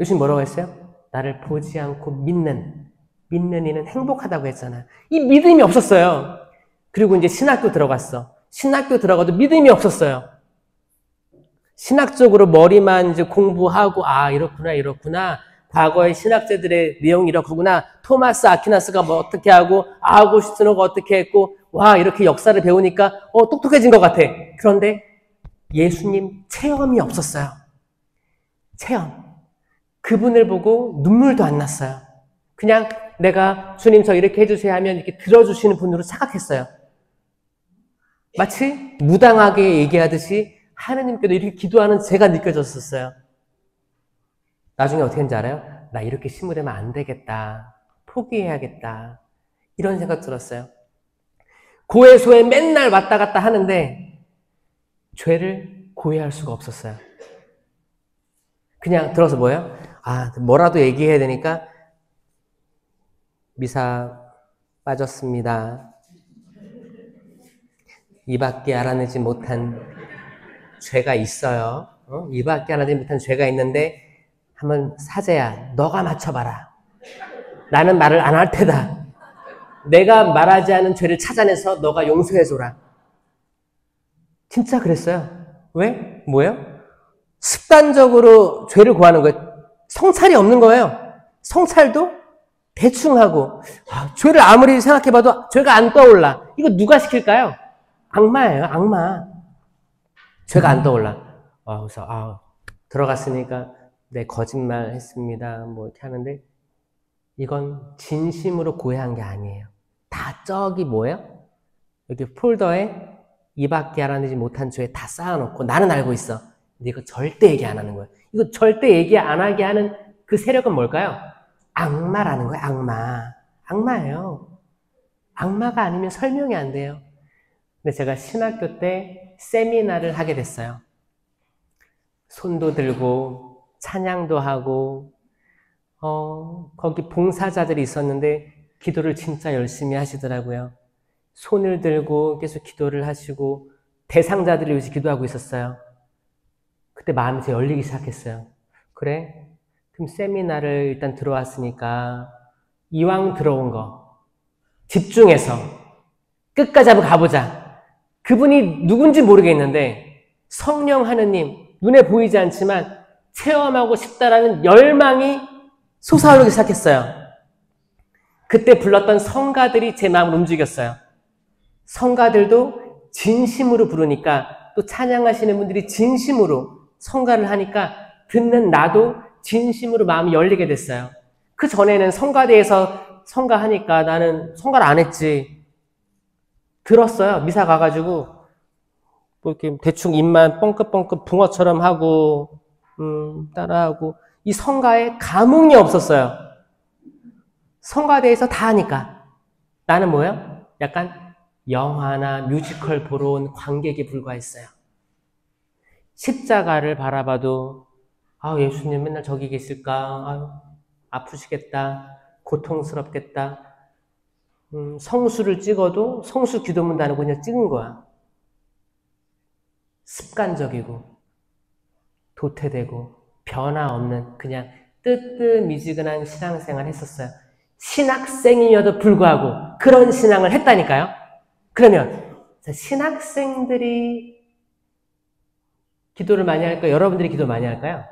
예수님 뭐라고 했어요? 나를 보지 않고 믿는 이는 행복하다고 했잖아요. 이 믿음이 없었어요. 그리고 이제 신학교 들어갔어. 신학교 들어가도 믿음이 없었어요. 신학적으로 머리만 이제 공부하고, 아, 이렇구나. 과거의 신학자들의 내용이 이렇구나. 토마스 아퀴나스가 뭐 어떻게 하고, 아우구스티노가 어떻게 했고, 와, 이렇게 역사를 배우니까, 똑똑해진 것 같아. 그런데 예수님 체험이 없었어요. 체험. 그분을 보고 눈물도 안 났어요. 그냥 내가 주님 저 이렇게 해주세요 하면 이렇게 들어주시는 분으로 착각했어요. 마치 무당하게 얘기하듯이 하느님께도 이렇게 기도하는 제가 느껴졌었어요. 나중에 어떻게 했는지 알아요? 나 이렇게 신무되면 안 되겠다. 포기해야겠다. 이런 생각 들었어요. 고해소에 맨날 왔다 갔다 하는데 죄를 고해할 수가 없었어요. 그냥 들어서 뭐예요? 아, 뭐라도 얘기해야 되니까 미사 빠졌습니다. 이밖에 알아내지 못한 죄가 있어요. 이밖에 알아내지 못한 죄가 있는데 한번 사제야, 너가 맞춰봐라. 나는 말을 안 할 테다. 내가 말하지 않은 죄를 찾아내서 너가 용서해줘라. 진짜 그랬어요. 왜? 뭐예요? 습관적으로 죄를 고하는 거예요. 성찰이 없는 거예요. 성찰도 대충 하고, 죄를 아무리 생각해봐도 죄가 안 떠올라. 이거 누가 시킬까요? 악마예요, 악마. 죄가 안 떠올라. 그래서, 들어갔으니까, 네, 거짓말 했습니다. 뭐, 이렇게 하는데, 이건 진심으로 고해한 게 아니에요. 다 저기 뭐예요? 여기 폴더에 이밖에 알아내지 못한 죄 다 쌓아놓고, 나는 알고 있어. 근데 이거 절대 얘기 안 하는 거예요. 이거 절대 얘기 안 하게 하는 그 세력은 뭘까요? 악마라는 거예요, 악마. 악마예요. 악마가 아니면 설명이 안 돼요. 근데 제가 신학교 때 세미나를 하게 됐어요. 손도 들고 찬양도 하고 거기 봉사자들이 있었는데 기도를 진짜 열심히 하시더라고요. 손을 들고 계속 기도를 하시고 대상자들을 위해서 기도하고 있었어요. 그때 마음이 제 열리기 시작했어요. 그래? 그럼 세미나를 일단 들어왔으니까 이왕 들어온 거 집중해서 끝까지 한번 가보자. 그분이 누군지 모르겠는데 성령 하느님 눈에 보이지 않지만 체험하고 싶다라는 열망이 솟아오르기 시작했어요. 그때 불렀던 성가들이 제 마음을 움직였어요. 성가들도 진심으로 부르니까 또 찬양하시는 분들이 진심으로 성가를 하니까 듣는 나도 진심으로 마음이 열리게 됐어요. 그 전에는 성가대에서 성가하니까 나는 성가를 안 했지. 들었어요. 미사 가가지고 뭐 이렇게 대충 입만 뻥긋뻥긋 붕어처럼 하고 따라하고 이 성가에 감흥이 없었어요. 성가대에서 다 하니까 나는 뭐예요? 약간 영화나 뮤지컬 보러 온 관객에 불과했어요. 십자가를 바라봐도 예수님 맨날 저기 계실까? 아프시겠다. 고통스럽겠다. 성수를 찍어도 성수 기도문도 안 하고 그냥 찍은 거야. 습관적이고 도태되고 변화 없는 그냥 뜨뜻미지근한 신앙생활 했었어요. 신학생이어도 불구하고 그런 신앙을 했다니까요. 그러면 신학생들이 기도를 많이 할까요? 여러분들이 기도 많이 할까요?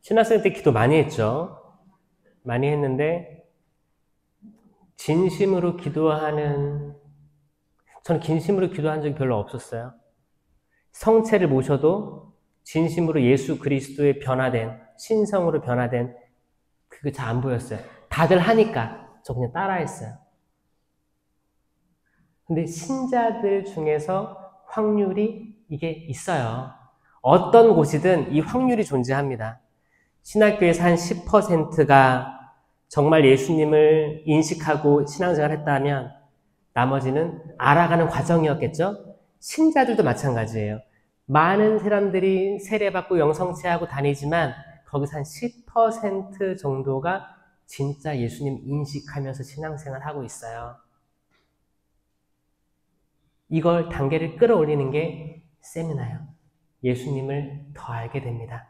신학생 때 기도 많이 했죠. 많이 했는데 진심으로 기도하는 저는 진심으로 기도한 적이 별로 없었어요. 성체를 모셔도 진심으로 예수 그리스도의 변화된 신성으로 변화된 그게 잘 안 보였어요. 다들 하니까 저 그냥 따라했어요. 근데 신자들 중에서 확률이 이게 있어요. 어떤 곳이든 이 확률이 존재합니다. 신학교에서 한 10%가 정말 예수님을 인식하고 신앙생활을 했다면 나머지는 알아가는 과정이었겠죠? 신자들도 마찬가지예요. 많은 사람들이 세례받고 영성체하고 다니지만 거기서 한 10% 정도가 진짜 예수님 인식하면서 신앙생활을 하고 있어요. 이걸 단계를 끌어올리는 게 세미나예요. 예수님을 더 알게 됩니다.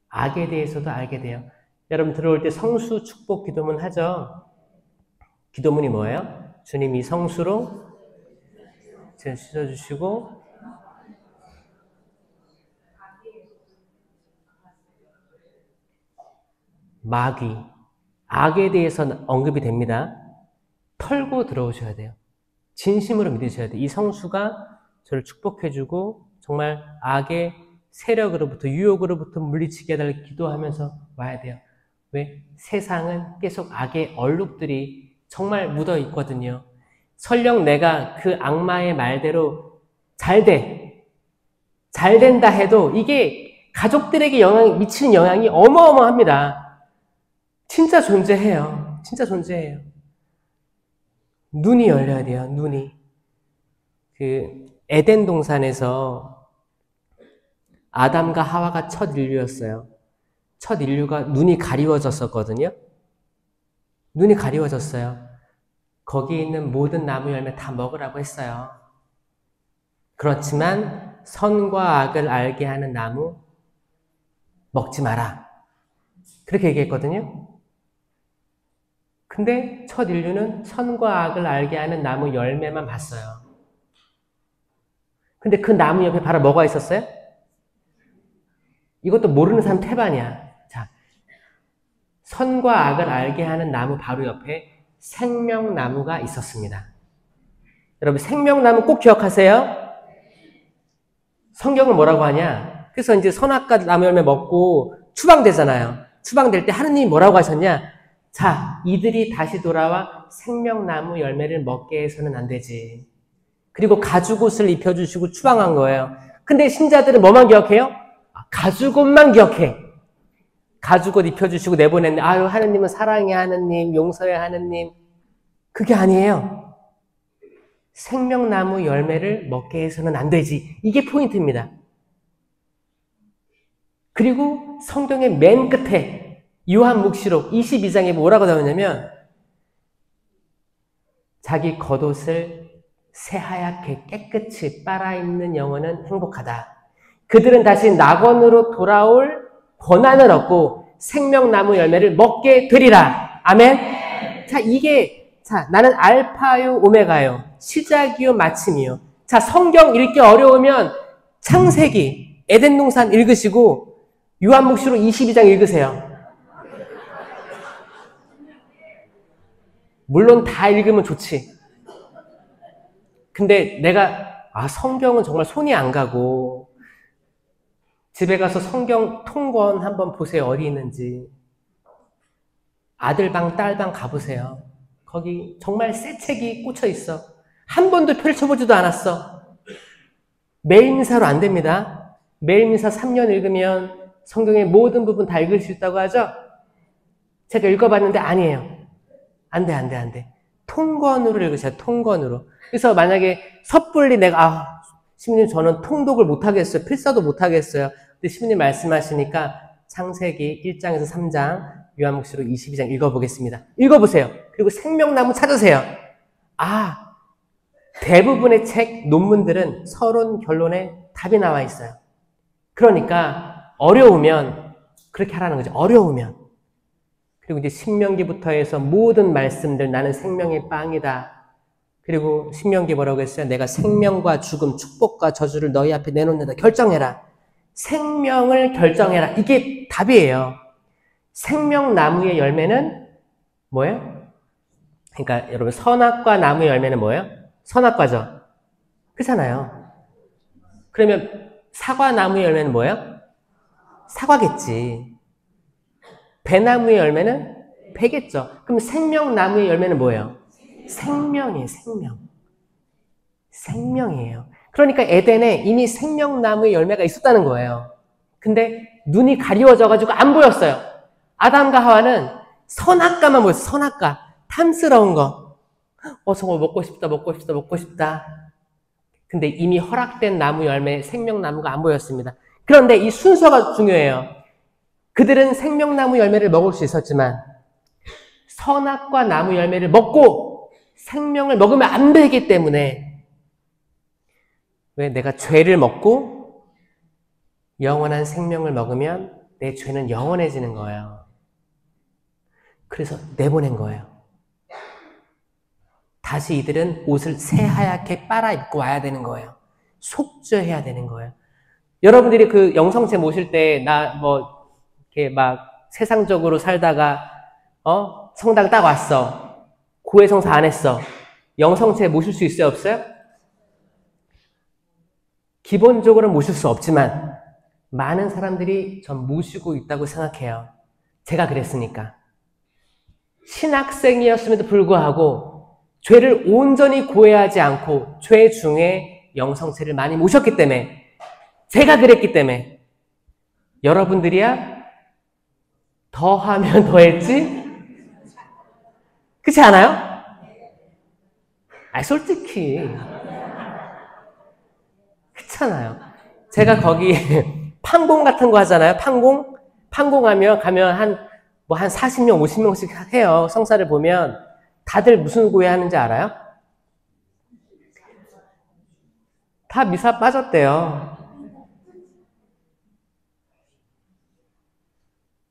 악에 대해서도 알게 돼요. 여러분 들어올 때 성수 축복 기도문 하죠? 기도문이 뭐예요? 주님이 성수로 죄 씻어주시고 마귀, 악에 대해서 언급이 됩니다. 털고 들어오셔야 돼요. 진심으로 믿으셔야 돼요. 이 성수가 저를 축복해주고 정말 악의 세력으로부터 유혹으로부터 물리치게 해달라고 기도하면서 와야 돼요. 왜? 세상은 계속 악의 얼룩들이 정말 묻어 있거든요. 설령 내가 그 악마의 말대로 잘 된다 해도 이게 가족들에게 미치는 영향이 어마어마합니다. 진짜 존재해요. 진짜 존재해요. 눈이 열려야 돼요. 눈이. 에덴 동산에서 아담과 하와가 첫 인류였어요. 첫 인류가 눈이 가리워졌었거든요. 눈이 가리워졌어요. 거기 있는 모든 나무 열매 다 먹으라고 했어요. 그렇지만 선과 악을 알게 하는 나무 먹지 마라. 그렇게 얘기했거든요. 근데 첫 인류는 선과 악을 알게 하는 나무 열매만 봤어요. 근데 그 나무 옆에 바로 뭐가 있었어요? 이것도 모르는 사람 태반이야. 자, 선과 악을 알게 하는 나무 바로 옆에 생명나무가 있었습니다. 여러분, 생명나무 꼭 기억하세요. 성경은 뭐라고 하냐? 그래서 이제 선악과 나무 열매 먹고 추방되잖아요. 추방될 때 하느님이 뭐라고 하셨냐? 자, 이들이 다시 돌아와 생명나무 열매를 먹게 해서는 안 되지. 그리고 가죽옷을 입혀주시고 추방한 거예요. 근데 신자들은 뭐만 기억해요? 가죽옷만 기억해. 가죽옷 입혀주시고 내보냈는데, 아유, 하느님은 사랑의 하느님, 용서의 하느님. 그게 아니에요. 생명나무 열매를 먹게 해서는 안 되지. 이게 포인트입니다. 그리고 성경의 맨 끝에 요한묵시록 22장에 뭐라고 나오냐면, 자기 겉옷을 새하얗게 깨끗이 빨아입는 영혼은 행복하다. 그들은 다시 낙원으로 돌아올 권한을 얻고 생명나무 열매를 먹게 되리라. 아멘. 자, 나는 알파요 오메가요. 시작이요 마침이요. 자, 성경 읽기 어려우면 창세기, 에덴 동산 읽으시고 요한묵시록 22장 읽으세요. 물론 다 읽으면 좋지. 근데 내가 성경은 정말 손이 안 가고 집에 가서 성경 통권 한번 보세요. 어디 있는지. 아들방, 딸방 가보세요. 거기 정말 새 책이 꽂혀 있어. 한 번도 펼쳐보지도 않았어. 매일미사로 안 됩니다. 매일미사 3년 읽으면 성경의 모든 부분 다 읽을 수 있다고 하죠? 제가 읽어봤는데 아니에요. 안 돼. 통권으로 읽으세요. 통권으로. 그래서 만약에 섣불리 내가 시부님 저는 통독을 못하겠어요. 필사도 못하겠어요. 근데 시부님 말씀하시니까 창세기 1장에서 3장, 요한묵시록 22장 읽어보겠습니다. 읽어보세요. 그리고 생명나무 찾으세요. 대부분의 책, 논문들은 서론, 결론에 답이 나와 있어요. 그러니까 어려우면 그렇게 하라는 거죠. 어려우면. 그리고 이제 신명기부터 해서 모든 말씀들 나는 생명의 빵이다. 그리고 신명기 뭐라고 했어요? 내가 생명과 죽음, 축복과 저주를 너희 앞에 내놓는다. 결정해라. 생명을 결정해라. 이게 답이에요. 생명나무의 열매는 뭐예요? 그러니까 여러분 선악과 나무의 열매는 뭐예요? 선악과죠. 그렇잖아요. 그러면 사과나무의 열매는 뭐예요? 사과겠지. 배나무의 열매는 배겠죠. 그럼 생명나무의 열매는 뭐예요? 생명이에요. 생명이에요. 그러니까 에덴에 이미 생명나무의 열매가 있었다는 거예요. 근데 눈이 가리워져가지고 안 보였어요. 아담과 하와는 선악과만 보였어요. 선악과. 탐스러운 거. 저거 먹고 싶다. 근데 이미 허락된 나무 열매, 생명나무가 안 보였습니다. 그런데 이 순서가 중요해요. 그들은 생명나무 열매를 먹을 수 있었지만 선악과 나무 열매를 먹고 생명을 먹으면 안 되기 때문에 왜 내가 죄를 먹고 영원한 생명을 먹으면 내 죄는 영원해지는 거예요. 그래서 내보낸 거예요. 다시 이들은 옷을 새하얗게 빨아입고 와야 되는 거예요. 속죄해야 되는 거예요. 여러분들이 그 영성체 모실 때 이렇게 막 세상적으로 살다가 성당 딱 왔어. 고해성사 안 했어. 영성체 모실 수 있어요? 없어요? 기본적으로 모실 수 없지만 많은 사람들이 전 모시고 있다고 생각해요. 제가 그랬으니까. 신학생이었음에도 불구하고 죄를 온전히 고해하지 않고 죄 중에 영성체를 많이 모셨기 때문에 제가 그랬기 때문에 여러분들이야 더하면 더했지? 그렇지 않아요? 솔직히 그렇잖아요. 제가 거기 판공 같은 거 하잖아요. 판공하면 가면 한 40명, 50명씩 해요. 성사를 보면 다들 무슨 고해 하는지 알아요? 다 미사 빠졌대요.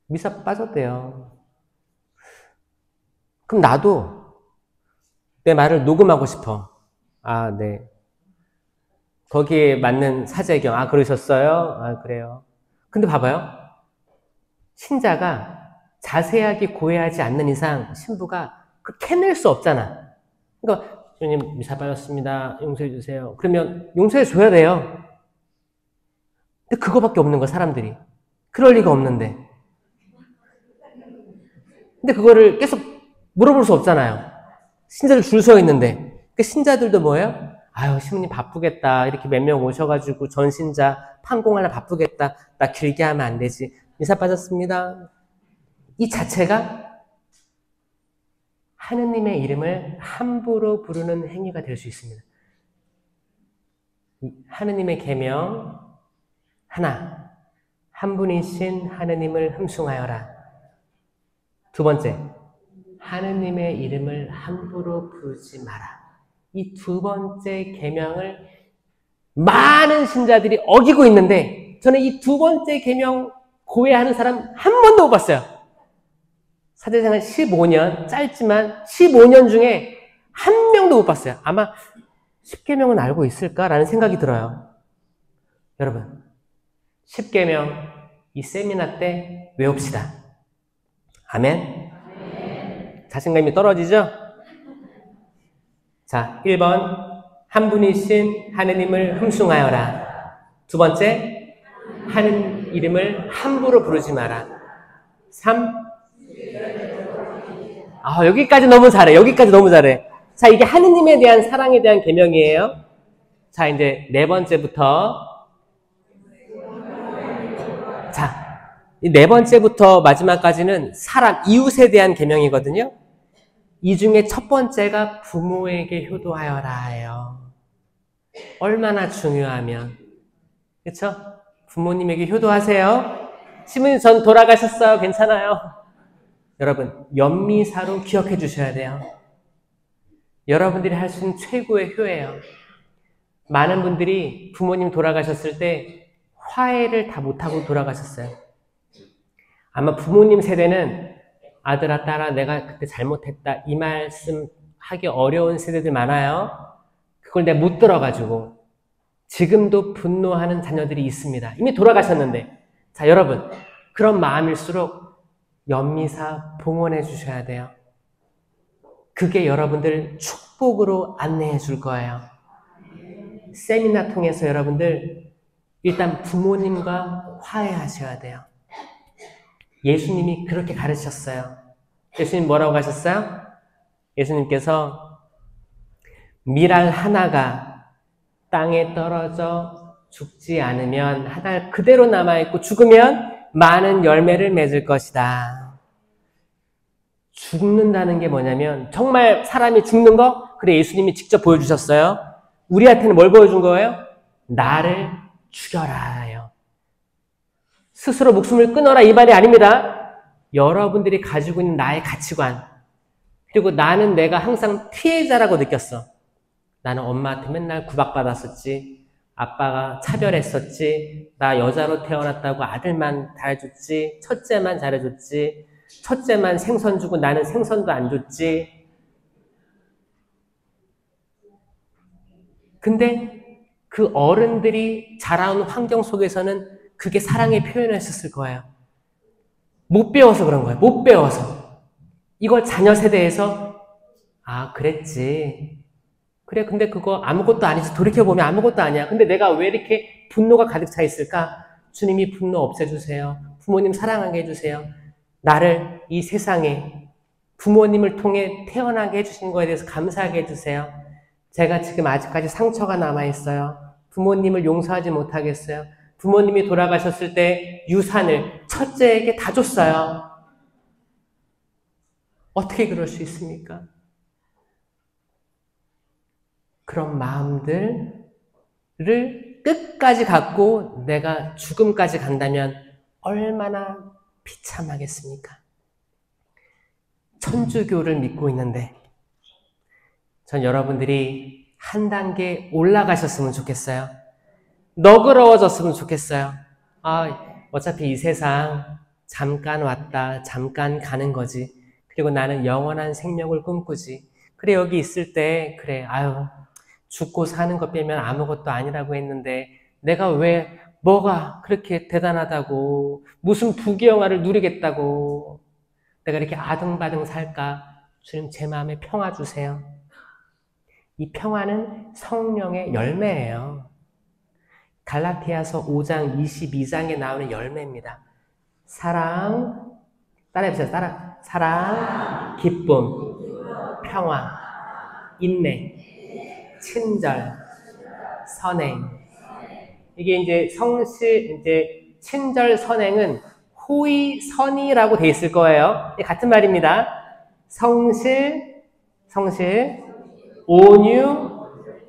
미사 빠졌대요. 그럼 나도 내 말을 녹음하고 싶어. 네. 거기에 맞는 사제경. 아, 그러셨어요? 아, 그래요. 근데 봐봐요. 신자가 자세하게 고해하지 않는 이상 신부가 캐낼 수 없잖아. 그러니까 주님 미사 받았습니다. 용서해 주세요. 그러면 용서해 줘야 돼요. 근데 그거밖에 없는 거야, 사람들이. 그럴 리가 없는데. 근데 그거를 계속 물어볼 수 없잖아요. 신자들 줄 서 있는데. 그 신자들도 뭐예요? 아유, 신부님 바쁘겠다. 이렇게 몇 명 오셔가지고 전신자 판공하려 바쁘겠다. 나 길게 하면 안 되지. 미사 빠졌습니다. 이 자체가 하느님의 이름을 함부로 부르는 행위가 될 수 있습니다. 하느님의 계명 하나, 한 분이신 하느님을 흠숭하여라. 두 번째, 하느님의 이름을 함부로 부르지 마라. 이 두 번째 계명을 많은 신자들이 어기고 있는데 저는 이 두 번째 계명 고해하는 사람 한 번도 못 봤어요. 사제생활 15년, 짧지만 15년 중에 한 명도 못 봤어요. 아마 10계명은 알고 있을까라는 생각이 들어요. 여러분, 10계명 이 세미나 때 외웁시다. 아멘? 자신감이 떨어지죠? 자, 1번 한 분이신 하느님을 흠숭하여라. 두 번째, 하느님 이름을 함부로 부르지 마라. 3, 여기까지 너무 잘해. 여기까지 너무 잘해. 자, 이게 하느님에 대한 사랑에 대한 계명이에요. 자, 이제 네 번째부터 자, 이 네 번째부터 마지막까지는 사람, 이웃에 대한 계명이거든요. 이 중에 첫 번째가 부모에게 효도하여라예요. 얼마나 중요하면, 그렇죠? 부모님에게 효도하세요. 시부님 전 돌아가셨어요. 괜찮아요. 여러분, 연미사로 기억해 주셔야 돼요. 여러분들이 할 수 있는 최고의 효예요. 많은 분들이 부모님 돌아가셨을 때 화해를 다 못하고 돌아가셨어요. 아마 부모님 세대는 아들아 딸아 내가 그때 잘못했다 이 말씀 하기 어려운 세대들 많아요. 그걸 내가 못 들어가지고 지금도 분노하는 자녀들이 있습니다. 이미 돌아가셨는데. 자, 여러분, 그런 마음일수록 연미사 봉헌해 주셔야 돼요. 그게 여러분들 축복으로 안내해 줄 거예요. 세미나 통해서 여러분들 일단 부모님과 화해하셔야 돼요. 예수님이 그렇게 가르쳤어요. 예수님 뭐라고 하셨어요? 예수님께서 밀알 하나가 땅에 떨어져 죽지 않으면 한 알 그대로 남아있고 죽으면 많은 열매를 맺을 것이다. 죽는다는 게 뭐냐면 정말 사람이 죽는 거? 그래, 예수님이 직접 보여주셨어요. 우리한테는 뭘 보여준 거예요? 나를 죽여라요. 스스로 목숨을 끊어라 이 말이 아닙니다. 여러분들이 가지고 있는 나의 가치관, 그리고 나는 내가 항상 피해자라고 느꼈어. 나는 엄마한테 맨날 구박받았었지. 아빠가 차별했었지. 나 여자로 태어났다고 아들만 잘해줬지. 첫째만 잘해줬지. 첫째만 생선 주고 나는 생선도 안 줬지. 근데 그 어른들이 자라온 환경 속에서는 그게 사랑의 표현이었을 거예요. 못 배워서 그런 거예요. 못 배워서. 이걸 자녀 세대에서 그랬지. 그래, 근데 그거 아무것도 아니지. 돌이켜보면 아무것도 아니야. 근데 내가 왜 이렇게 분노가 가득 차 있을까? 주님이 분노 없애주세요. 부모님 사랑하게 해주세요. 나를 이 세상에 부모님을 통해 태어나게 해주신 거에 대해서 감사하게 해주세요. 제가 지금 아직까지 상처가 남아있어요. 부모님을 용서하지 못하겠어요. 부모님이 돌아가셨을 때 유산을 첫째에게 다 줬어요. 어떻게 그럴 수 있습니까? 그런 마음들을 끝까지 갖고 내가 죽음까지 간다면 얼마나 비참하겠습니까? 천주교를 믿고 있는데 전 여러분들이 한 단계 올라가셨으면 좋겠어요. 너그러워졌으면 좋겠어요. 어차피 이 세상 잠깐 왔다 잠깐 가는 거지. 그리고 나는 영원한 생명을 꿈꾸지. 그래, 여기 있을 때 그래, 죽고 사는 것 빼면 아무것도 아니라고 했는데 내가 왜 뭐가 그렇게 대단하다고 무슨 부귀영화를 누리겠다고 내가 이렇게 아등바등 살까? 주님 제 마음에 평화 주세요. 이 평화는 성령의 열매예요. 갈라디아서 5장 22장에 나오는 열매입니다. 사랑, 따라해보세요. 사랑, 기쁨, 평화, 인내, 친절, 선행. 이게 이제 친절, 선행은 호의, 선의라고 돼 있을 거예요. 같은 말입니다. 성실, 온유,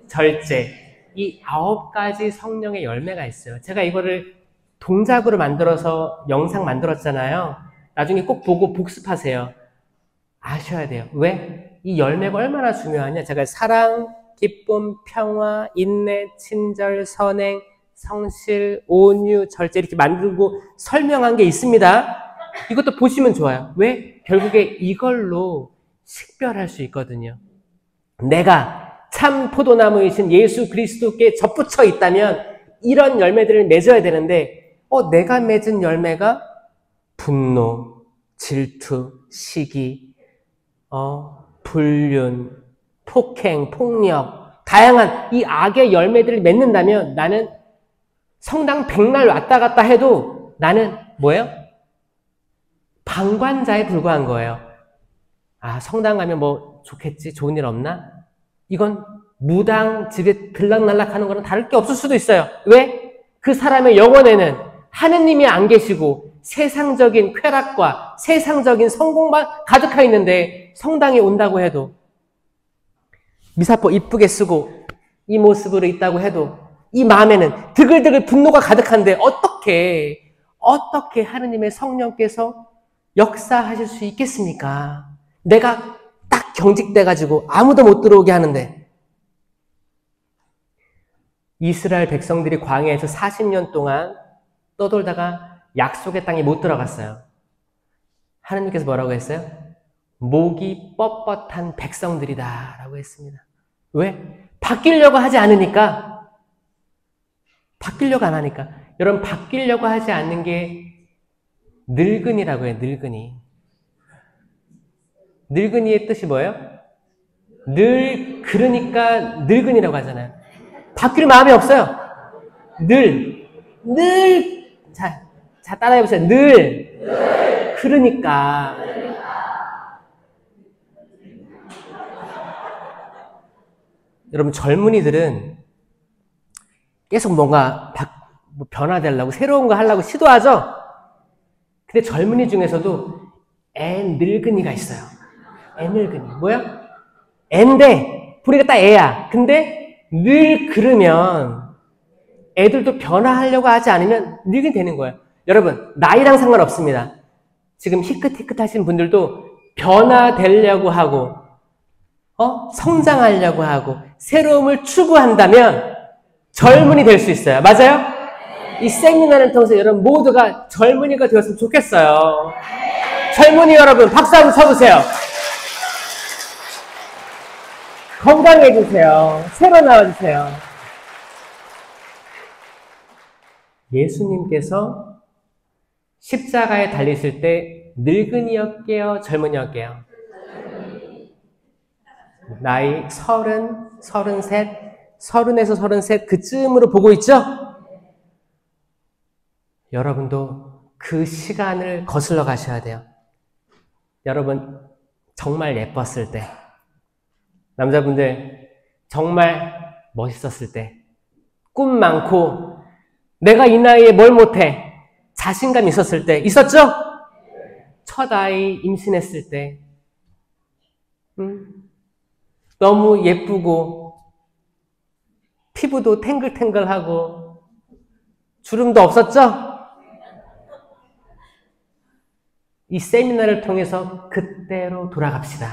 절제. 이 9가지 성령의 열매가 있어요. 제가 이거를 동작으로 만들어서 영상 만들었잖아요. 나중에 꼭 보고 복습하세요. 아셔야 돼요. 왜? 이 열매가 얼마나 중요하냐. 제가 사랑, 기쁨, 평화, 인내, 친절, 선행, 성실, 온유, 절제 이렇게 만들고 설명한 게 있습니다. 이것도 보시면 좋아요. 왜? 결국에 이걸로 식별할 수 있거든요. 내가 참 포도나무이신 예수 그리스도께 접붙여 있다면 이런 열매들을 맺어야 되는데 내가 맺은 열매가 분노, 질투, 시기, 불륜, 폭행, 폭력, 다양한 이 악의 열매들을 맺는다면 나는 성당 100날 왔다 갔다 해도 나는 뭐예요? 방관자에 불과한 거예요. 아, 성당 가면 뭐 좋겠지? 좋은 일 없나? 이건 무당 집에 들락날락 하는 거랑 다를 게 없을 수도 있어요. 왜? 그 사람의 영혼에는 하느님이 안 계시고 세상적인 쾌락과 세상적인 성공만 가득하 있는데 성당에 온다고 해도 미사포 이쁘게 쓰고 이 모습으로 있다고 해도 이 마음에는 드글드글 분노가 가득한데 어떻게 하느님의 성령께서 역사하실 수 있겠습니까? 내가 딱 경직돼가지고 아무도 못 들어오게 하는데 이스라엘 백성들이 광야에서 40년 동안 떠돌다가 약속의 땅에 못 들어갔어요. 하느님께서 뭐라고 했어요? 목이 뻣뻣한 백성들이다 라고 했습니다. 왜? 바뀌려고 하지 않으니까. 바뀌려고 안 하니까. 여러분 바뀌려고 하지 않는 게 늙은이라고 해요. 늙은이의 뜻이 뭐예요? 그러니까 늙은이라고 하잖아요. 바뀔 마음이 없어요. 자 따라해보세요. 그러니까. 여러분 젊은이들은 계속 뭔가 변화되려고 새로운 거 하려고 시도하죠? 근데 젊은이 중에서도 늙은이가 있어요. 늙은이. 뭐야? 애인데 우리가 딱 애야. 근데 늘 그러면 애들도 변화하려고 하지 않으면 늙은이 되는 거예요. 여러분 나이랑 상관없습니다. 지금 희끗희끗하신 분들도 변화되려고 하고 성장하려고 하고 새로움을 추구한다면 젊은이 될 수 있어요. 맞아요? 이 세미나를 통해서 여러분 모두가 젊은이가 되었으면 좋겠어요. 젊은이 여러분 박수 한번 쳐주세요. 건강해지세요. 새로 나와주세요. 예수님께서 십자가에 달리실 때 늙은이였게요? 젊은이였게요? 나이 30, 33, 30에서 33 그쯤으로 보고 있죠? 여러분도 그 시간을 거슬러 가셔야 돼요. 여러분 정말 예뻤을 때, 남자분들 정말 멋있었을 때, 꿈 많고 내가 이 나이에 뭘 못해 자신감 있었을 때 있었죠? 첫 아이 임신했을 때 너무 예쁘고 피부도 탱글탱글하고 주름도 없었죠? 이 세미나를 통해서 그때로 돌아갑시다.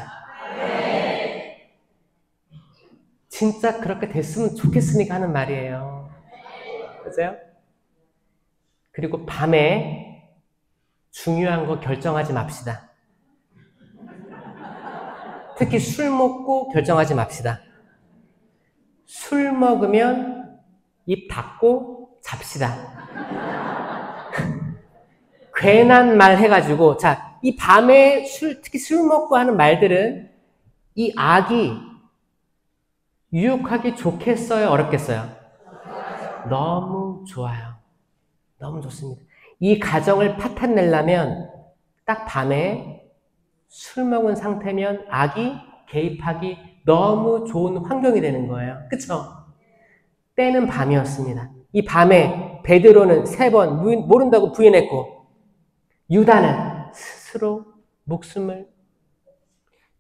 진짜 그렇게 됐으면 좋겠으니까 하는 말이에요. 맞아요? 그리고 밤에 중요한 거 결정하지 맙시다. 특히 술 먹고 결정하지 맙시다. 술 먹으면 입 닫고 잡시다. 괜한 말 해가지고, 자, 이 밤에 특히 술 먹고 하는 말들은 이 악이 유혹하기 좋겠어요? 어렵겠어요? 너무 좋아요. 너무 좋습니다. 이 가정을 파탄내려면 딱 밤에 술 먹은 상태면 악이 개입하기 너무 좋은 환경이 되는 거예요. 그쵸? 때는 밤이었습니다. 이 밤에 베드로는 3번 모른다고 부인했고, 유다는 스스로 목숨을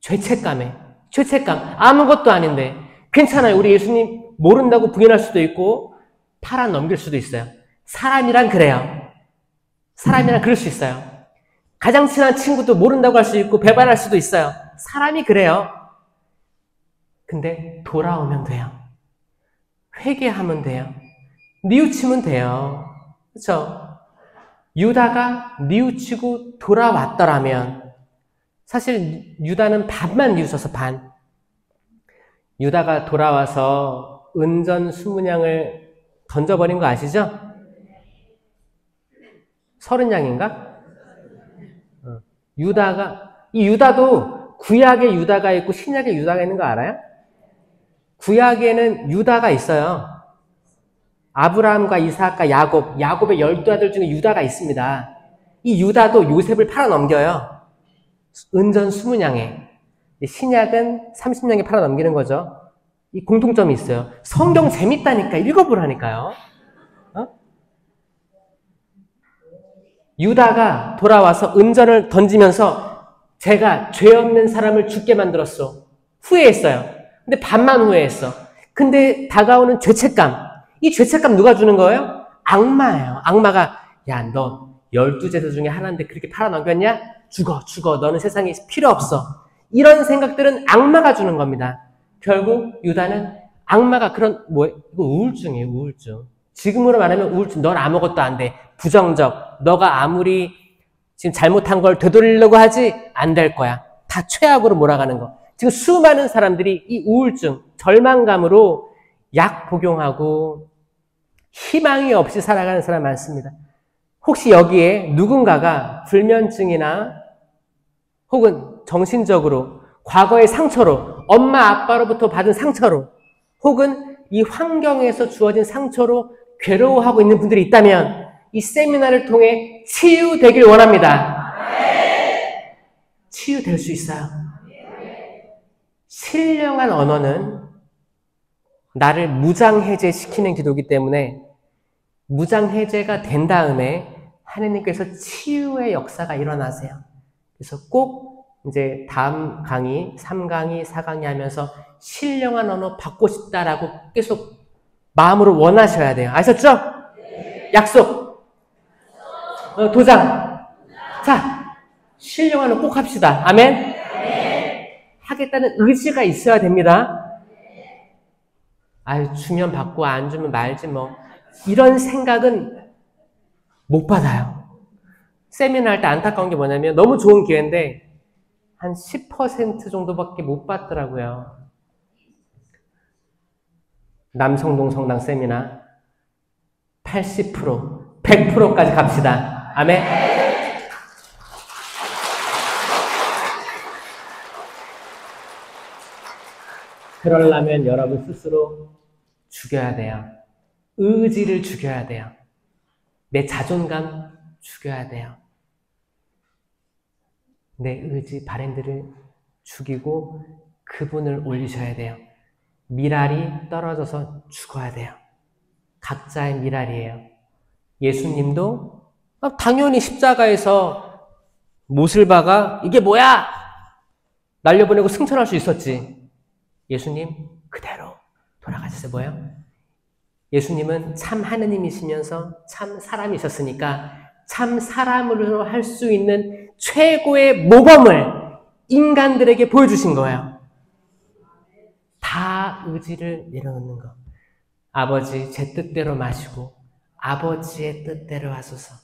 죄책감, 아무것도 아닌데 괜찮아요. 우리 예수님 모른다고 부인할 수도 있고 팔아 넘길 수도 있어요. 사람이란 그래요. 사람이란 그럴 수 있어요. 가장 친한 친구도 모른다고 할 수 있고 배반할 수도 있어요. 사람이 그래요. 근데 돌아오면 돼요. 회개하면 돼요. 뉘우치면 돼요. 그렇죠? 유다가 뉘우치고 돌아왔더라면, 사실 유다는 반만 뉘우쳐서 반. 유다가 돌아와서 은전 20냥을 던져버린 거 아시죠? 30냥인가? 유다도 구약에 유다가 있고 신약에 유다가 있는 거 알아요? 구약에는 유다가 있어요. 아브라함과 이삭과 야곱의 12아들 중에 유다가 있습니다. 이 유다도 요셉을 팔아넘겨요. 은전 20냥에. 신약은 30냥에 팔아넘기는 거죠. 이 공통점이 있어요. 성경 재밌다니까 읽어보라니까요. 유다가 돌아와서 은전을 던지면서 제가 죄 없는 사람을 죽게 만들었어. 후회했어요. 근데 반만 후회했어. 근데 다가오는 죄책감. 이 죄책감 누가 주는 거예요? 악마예요. 악마가, 야, 너 12제자 중에 하나인데 그렇게 팔아넘겼냐? 죽어. 너는 세상에 필요 없어. 이런 생각들은 악마가 주는 겁니다. 결국 유다는 악마가 이거 우울증이에요, 우울증. 지금으로 말하면 우울증. 넌 아무것도 안 돼. 부정적. 너가 아무리 지금 잘못한 걸 되돌리려고 하지 안 될 거야. 다 최악으로 몰아가는 거. 지금 수많은 사람들이 이 우울증, 절망감으로 약 복용하고 희망이 없이 살아가는 사람 많습니다. 혹시 여기에 누군가가 불면증이나 혹은 정신적으로 과거의 상처로, 엄마 아빠로부터 받은 상처로, 혹은 이 환경에서 주어진 상처로 괴로워하고 있는 분들이 있다면 이 세미나를 통해 치유되길 원합니다. 치유될 수 있어요. 신령한 언어는 나를 무장해제시키는 기도이기 때문에 무장해제가 된 다음에 하나님께서 치유의 역사가 일어나세요. 그래서 꼭 이제 다음 강의, 3강의, 4강의 하면서 신령한 언어 받고 싶다라고 계속 마음으로 원하셔야 돼요. 아셨죠? 약속. 도장. 자, 신령한 언어 꼭 합시다. 아멘? 하겠다는 의지가 있어야 됩니다. 아유, 주면 받고 안 주면 말지 뭐. 이런 생각은 못 받아요. 세미나 할 때 안타까운 게 뭐냐면 너무 좋은 기회인데 한 10% 정도밖에 못 받더라고요. 남성동 성당 세미나 80%, 100%까지 갑시다. 아멘? 그러려면 여러분 스스로 죽여야 돼요. 의지를 죽여야 돼요. 내 자존감 죽여야 돼요. 내 의지, 바램들을 죽이고 그분을 올리셔야 돼요. 미랄이 떨어져서 죽어야 돼요. 각자의 미랄이에요. 예수님도 당연히 십자가에서 못을 박아 이게 뭐야? 날려보내고 승천할 수 있었지. 예수님 그대로 돌아가셨어요. 뭐예요? 예수님은 참 하느님이시면서 참 사람이셨으니까 참 사람으로 할 수 있는 최고의 모범을 인간들에게 보여주신 거예요. 다 의지를 내려놓는 거. 아버지 제 뜻대로 마시고 아버지의 뜻대로 하소서.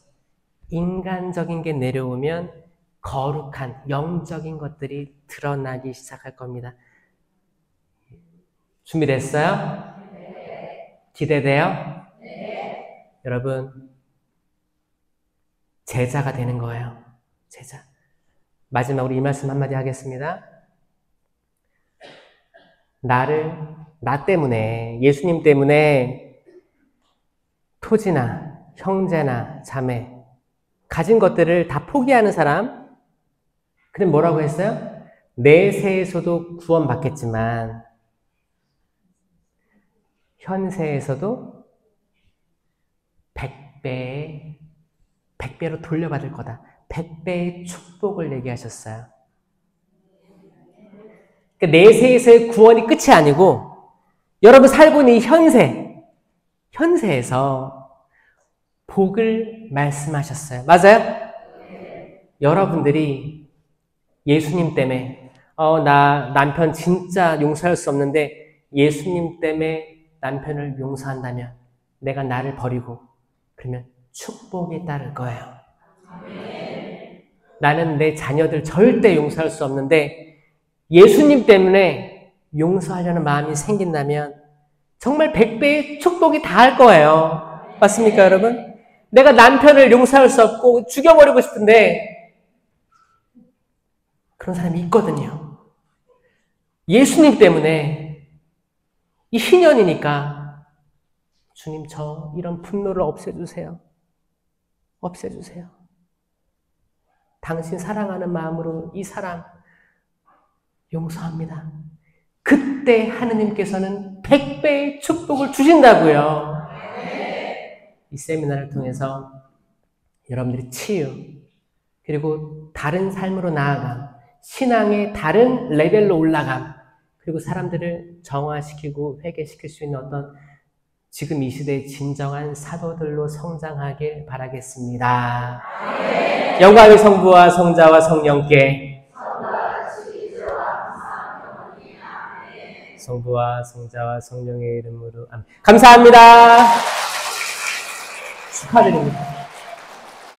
인간적인 게 내려오면 거룩한 영적인 것들이 드러나기 시작할 겁니다. 준비됐어요? 기대돼요? 네. 여러분, 제자가 되는 거예요. 제자. 마지막으로 이 말씀 한마디 하겠습니다. 나 때문에, 예수님 때문에 토지나 형제나 자매, 가진 것들을 다 포기하는 사람, 그럼 뭐라고 했어요? 내세에서도 구원받겠지만 현세에서도 100배로 돌려받을 거다. 100배의 축복을 얘기하셨어요. 그러니까 내세에서의 구원이 끝이 아니고 여러분 살고 있는 이 현세에서 복을 말씀하셨어요. 맞아요? 여러분들이 예수님 때문에 나 남편 진짜 용서할 수 없는데 예수님 때문에 남편을 용서한다면 내가 나를 버리고 그러면 축복이 따를 거예요. 나는 내 자녀들 절대 용서할 수 없는데 예수님 때문에 용서하려는 마음이 생긴다면 정말 100배의 축복이 닿을 거예요. 맞습니까, 여러분? 내가 남편을 용서할 수 없고 죽여버리고 싶은데 그런 사람이 있거든요. 예수님 때문에 이 희년이니까 주님 저 이런 분노를 없애주세요. 없애주세요. 당신 사랑하는 마음으로 이 사람 용서합니다. 그때 하느님께서는 100배의 축복을 주신다고요. 이 세미나를 통해서 여러분들이 치유 그리고 다른 삶으로 나아감, 신앙의 다른 레벨로 올라감, 그리고 사람들을 정화시키고 회개시킬 수 있는 어떤 지금 이 시대의 진정한 사도들로 성장하길 바라겠습니다. 영광의 성부와 성자와 성령께 성부와 성자와 성령의 이름으로 아멘. 감사합니다. 축하드립니다.